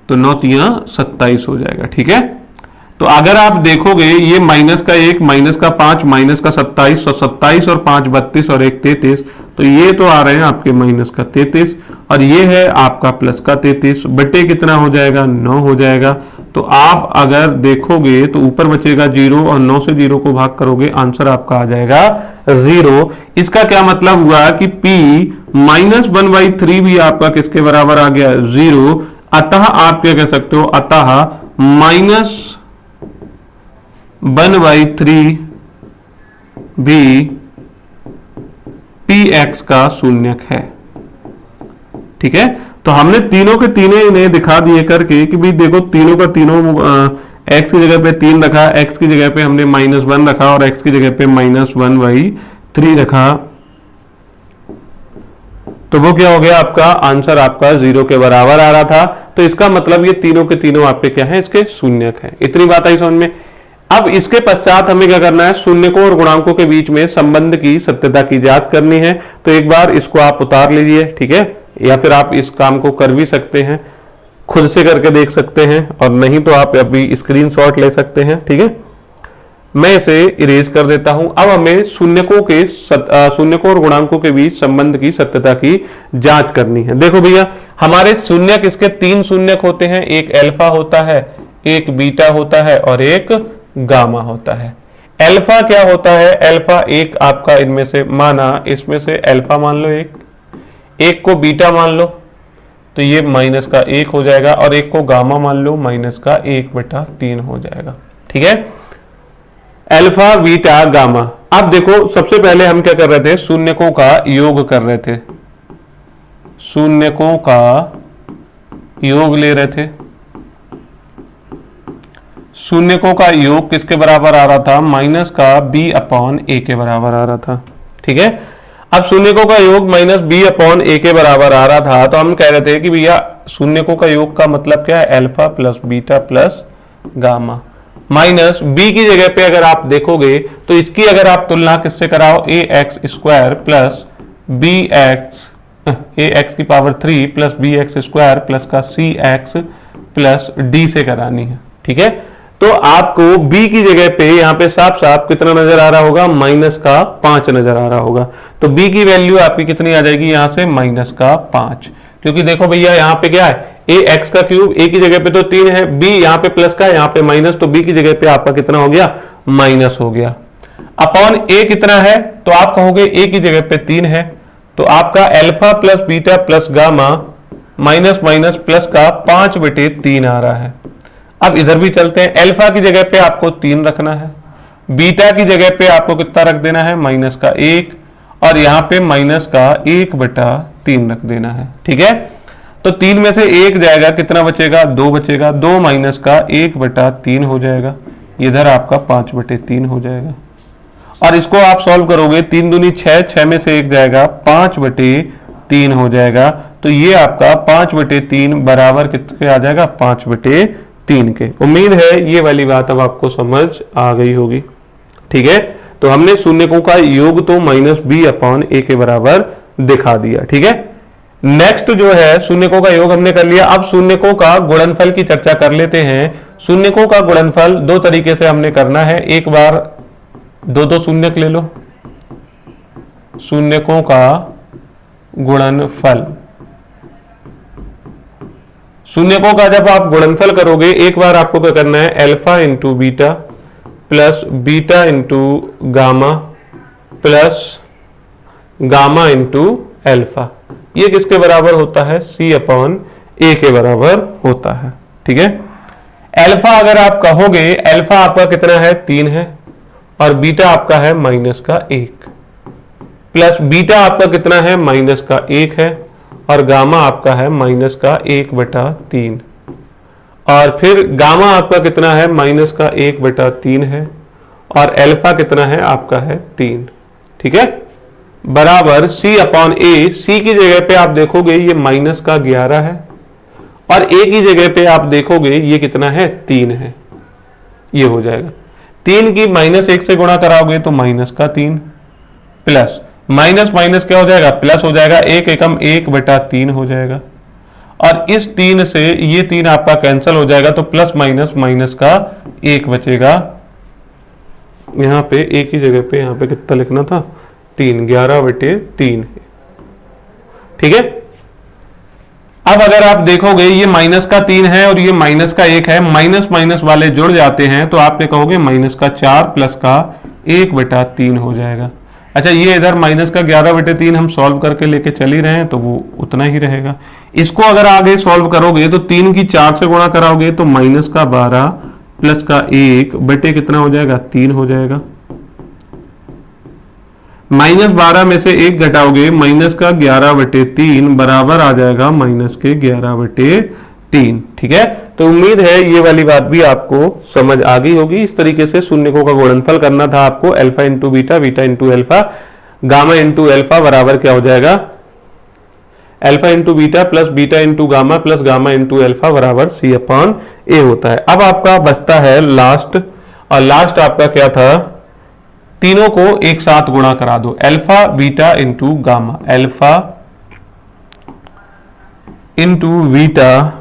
तो 9 3 27 हो जाएगा। ठीक है। तो अगर आप देखोगे ये माइनस का 1, माइनस का 5, माइनस का 27, तो 27 और 5 32 और 1 33, तो ये तो आ रहे हैं आपके माइनस का 33 और ये है आपका प्लस का 33, बटे कितना हो जाएगा 9 हो जाएगा। तो आप अगर देखोगे तो ऊपर बचेगा 0 और 9 से 0 को भाग करोगे, आंसर आपका आ जाएगा 0। इसका क्या मतलब हुआ कि p -1/3 भी आपका किसके बराबर आ गया 0। अतः आप क्या कह सकते हो, अतः -1/3 भी px का शून्यक है। ठीक है। तो हमने तीनों के तीनों इन्हें दिखा दिए करके कि भाई देखो तीनों का तीनों x की जगह पे 3 रखा, x की जगह पे हमने -1 रखा और x की जगह पे -1/3 रखा, तो वो क्या हो गया आपका आंसर आपका 0 के बराबर आ रहा था। तो इसका मतलब ये तीनों के तीनों आपके क्या है, इसके शून्यक है। इतनी बात आई समझ में। अब इसके पश्चात हमें क्या करना है, शून्यकों और गुणांकों के बीच में संबंध की सत्यता की जांच करनी है। तो एक बार इसको आप उतार लीजिए। ठीक है। या फिर आप इस काम को कर भी सकते हैं, खुद से करके देख सकते हैं, और नहीं तो आप अभी स्क्रीनशॉट ले सकते हैं। ठीक है। मैं इसे इरेज कर देता हूं। अब हमें शून्यकों और गुणांकों के बीच संबंध की सत्यता की जांच करनी है। देखो भैया हमारे शून्यक, इसके 3 शून्यक होते हैं, एक अल्फा होता है, एक बीटा होता है और एक गामा होता है। अल्फा क्या होता है, अल्फा एक आपका इनमें से माना, इसमें से अल्फा मान लो, एक को बीटा मान लो, तो ये माइनस का 1 हो जाएगा, और एक को गामा मान लो, माइनस का 1/3 हो जाएगा। ठीक है। Alpha beta gamma. अब देखो सबसे पहले हम क्या कर रहे थे, शून्यकों का योग कर रहे थे, शून्यकों का योग ले रहे थे। शून्यकों का योग किसके बराबर आ रहा था, माइनस का b/a के बराबर आ रहा था। ठीक है। अब शून्यकों का योग -b/a के बराबर आ रहा था, तो हम कह रहे थे कि भैया शून्यकों का योग का मतलब क्या है, alpha plus beta plus gamma, minus b की जगह पे अगर आप देखोगे तो इसकी अगर आप तुलना किससे कराओ, ax² प्लस ax की पावर 3 प्लस bx² प्लस का cx प्लस d से करानी है। ठीक है। तो आपको b की जगह पे यहाँ पे साफ साफ कितना नजर आ रहा होगा, -5 नजर आ रहा होगा। तो b की वैल्यू आपकी कितनी आ जाएगी, यहां से -5, क्योंकि देखो भैया यहाँ पे क्या है, ax का क्यूब, a की जगह पे तो 3 है, b यहाँ पे प्लस का, यहाँ पे माइनस, तो b की जगह पे आपका कितना हो गया, माइनस हो गया। अपॉन a कितना है, तो आप कहोगे a की जगह पे 3 है, तो आपका alpha plus beta plus gamma minus minus plus का 5/3 आ रहा है। अब इधर भी चलते हैं, अल्फा की जगह पे आपको 3 रखना है, बीटा की जगह पे आपको कितना रख देना है, -1, और यहाँ पे -1/3 3 रख देना है। ठीक है, तो 3 में से 1 जाएगा, कितना बचेगा, 2 बचेगा, 2 माइनस का 1/3 हो जाएगा, इधर आपका 5/3 हो जाएगा। और इसको आप सॉल्व करोगे, 3 दूनी 6, 6 में से 1 जाएगा, 5/3 हो जाएगा। तो ये आपका 5/3 बराबर कितने आ जाएगा, 5/3 के। उम्मीद है ये वाली बात अब आपको समझ आ गई होगी। ठीक है, तो हमने शून्यकों का योग तो -b/a के बराबर दिखा दिया। ठीक है, नेक्स्ट जो है शून्यकों का योग हमने कर लिया। अब शून्यकों का गुणनफल की चर्चा कर लेते हैं। शून्यकों का गुणनफल दो तरीके से हमने करना है। एक बार दो शून्यक ले लो, शून्यकों का गुणनफल। शून्यकों का जब आप गुणनफल करोगे, एक बार आपको क्या करना है, alpha into beta plus beta into gamma plus gamma into alpha, ये किसके बराबर होता है, c/a के बराबर होता है। ठीक है, अल्फा अगर आप कहोगे, अल्फा आपका कितना है, 3 है, और बीटा आपका है -1, प्लस बीटा आपका कितना है, -1 है, और गामा आपका है -1/3, और फिर गामा आपका कितना है, -1/3 है, और अल्फा कितना है आपका है 3। ठीक है, बराबर c/a। c की जगह पे आप देखोगे ये -11 है, और a की जगह पे आप देखोगे ये कितना है, 3 है। ये हो जाएगा 3 की -1 से गुणा कराओगे तो -3 प्लस माइनस माइनस क्या हो जाएगा, प्लस हो जाएगा, 1 एकम 1/3 हो जाएगा, और इस 3 से ये 3 आपका कैंसिल हो जाएगा, तो प्लस माइनस माइनस का 1 बचेगा। यहां पे एक ही जगह पे, यहां पे कितना लिखना था, 3, 11/3। ठीक है, अब अगर आप देखोगे ये -3 है और ये -1 है, माइनस माइनस वाले जुड़ जाते हैं, तो आप क्या कहोगे, -4 प्लस का 1/3 हो जाएगा। अच्छा, ये इधर -11/3 हम सॉल्व करके लेके चल ही रहे हैं, तो वो उतना ही रहेगा। इसको अगर आगे सॉल्व करोगे तो 3 की 4 से गुणा कराओगे तो -12 प्लस का 1 बटे कितना हो जाएगा, 3 हो जाएगा। -12 में से 1 घटाओगे, -11/3 बराबर आ जाएगा -11/3। ठीक है, तो उम्मीद है ये वाली बात भी आपको समझ आ गई होगी। इस तरीके से शून्यकों का गुणनफल करना था आपको, alpha into beta, beta into alpha, gamma into alpha बराबर क्या हो जाएगा, alpha into beta plus beta into gamma plus gamma into alpha बराबर c/a होता है। अब आपका बचता है लास्ट, और लास्ट आपका क्या था, तीनों को एक साथ गुणा करा दो, alpha beta into gamma, alpha into beta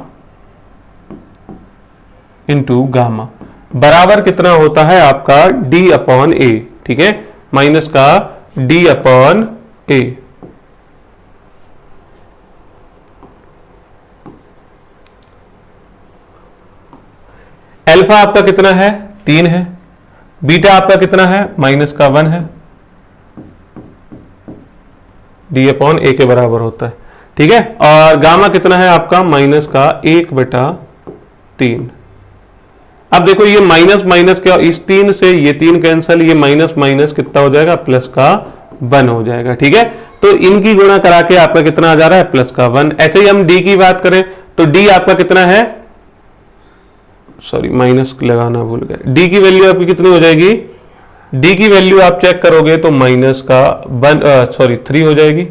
into gamma बराबर कितना होता है आपका d/a। ठीक है, माइनस का d/a। अल्फा आपका कितना है, 3 है, बीटा आपका कितना है, -1 है, d/a के बराबर होता है। ठीक है, और गामा कितना है आपका, -1/3। अब देखो ये माइनस माइनस क्या, इस 3 से ये 3 कैंसिल, ये माइनस माइनस कितना हो जाएगा, +1 हो जाएगा। ठीक है, तो इनकी गुणा करा के आपका कितना आ जा रहा है, +1। ऐसे ही हम d की बात करें तो d आपका कितना है, सॉरी माइनस लगाना भूल गए, d की वैल्यू आपकी कितनी हो जाएगी, d की वैल्यू आप चेक करोगे तो -3 हो जाएगी।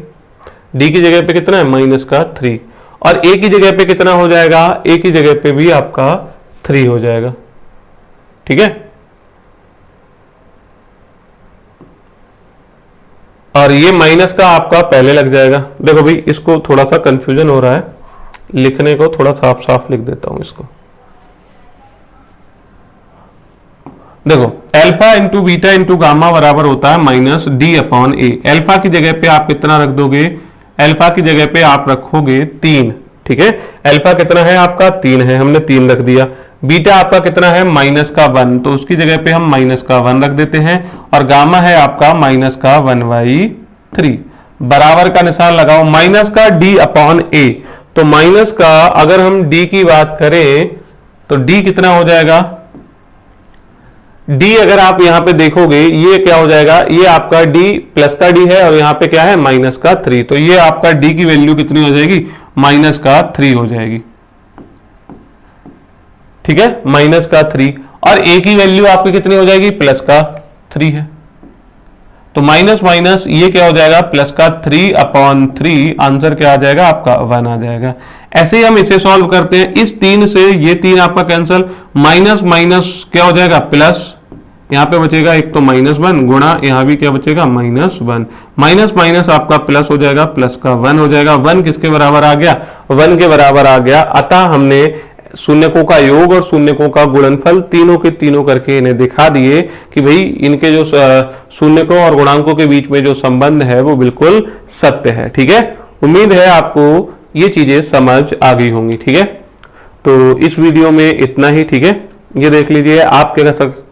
d की जगह पे कितना है, -3, और a की जगह पे कितना हो जाएगा, a की जगह पे भी आपका 3 हो जाएगा। ठीक है, और ये माइनस का आपका पहले लग जाएगा। देखो भाई, इसको थोड़ा सा कंफ्यूजन हो रहा है, लिखने को थोड़ा साफ साफ लिख देता हूं इसको। देखो, alpha into beta into gamma बराबर होता है -d/a। अल्फा की जगह पे आप कितना रख दोगे, अल्फा की जगह पे आप रखोगे 3। ठीक है, अल्फा कितना है आपका, 3 है, हमने 3 रख दिया। बीटा आपका कितना है, -1, तो उसकी जगह पे हम -1 रख देते हैं, और गामा है आपका -1/3। बराबर का निशान लगाओ, माइनस का d/a, तो माइनस का अगर हम d की बात करें तो d कितना हो जाएगा, डी अगर आप यहां पे देखोगे ये क्या हो जाएगा, ये आपका डी प्लस का डी है और यहां पे क्या है माइनस का 3, तो ये आपका डी की वैल्यू कितनी हो जाएगी, माइनस का 3 हो जाएगी। ठीक है, माइनस का 3, और ए की वैल्यू आपकी कितनी हो जाएगी, प्लस का 3 है, तो माइनस माइनस ये क्या हो जाएगा, प्लस का 3/3, आंसर क्या आ जाएगा आपका 1 आ जाएगा। ऐसे ही हम इसे सॉल्व करते हैं, इस 3 से ये 3 आपका कैंसल, माइनस माइनस क्या हो जाएगा प्लस, यहां पे बचेगा एक तो -1 गुणा यहां भी क्या बचेगा -1, माइनस माइनस आपका प्लस हो जाएगा, प्लस का 1 हो जाएगा। 1 किसके बराबर आ गया, 1 के बराबर आ गया। अतः हमने शून्यकों का योग और शून्यकों का गुणनफल तीनों के तीनों करके इन्हें दिखा दिए कि भाई इनके जो शून्यकों और गुणांकों के बीच में जो संबंध है वो बिल्कुल सत्य है। ठीक है, उम्मीद है आपको ये चीजें समझ आ गई होंगी। ठीक है, तो इस वीडियो में इतना ही। ठीक है, ये देख लीजिए आप क्या कर सकते,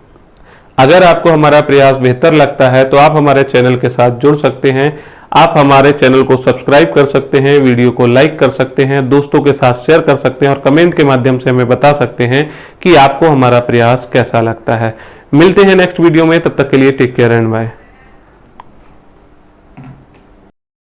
अगर आपको हमारा प्रयास बेहतर लगता है तो आप हमारे चैनल के साथ जुड़ सकते हैं। आप हमारे चैनल को सब्सक्राइब कर सकते हैं, वीडियो को लाइक कर सकते हैं, दोस्तों के साथ शेयर कर सकते हैं और कमेंट के माध्यम से हमें बता सकते हैं कि आपको हमारा प्रयास कैसा लगता है। मिलते हैं नेक्स्ट वीडियो में, तब तक के लिए टेक केयर एंड बाय।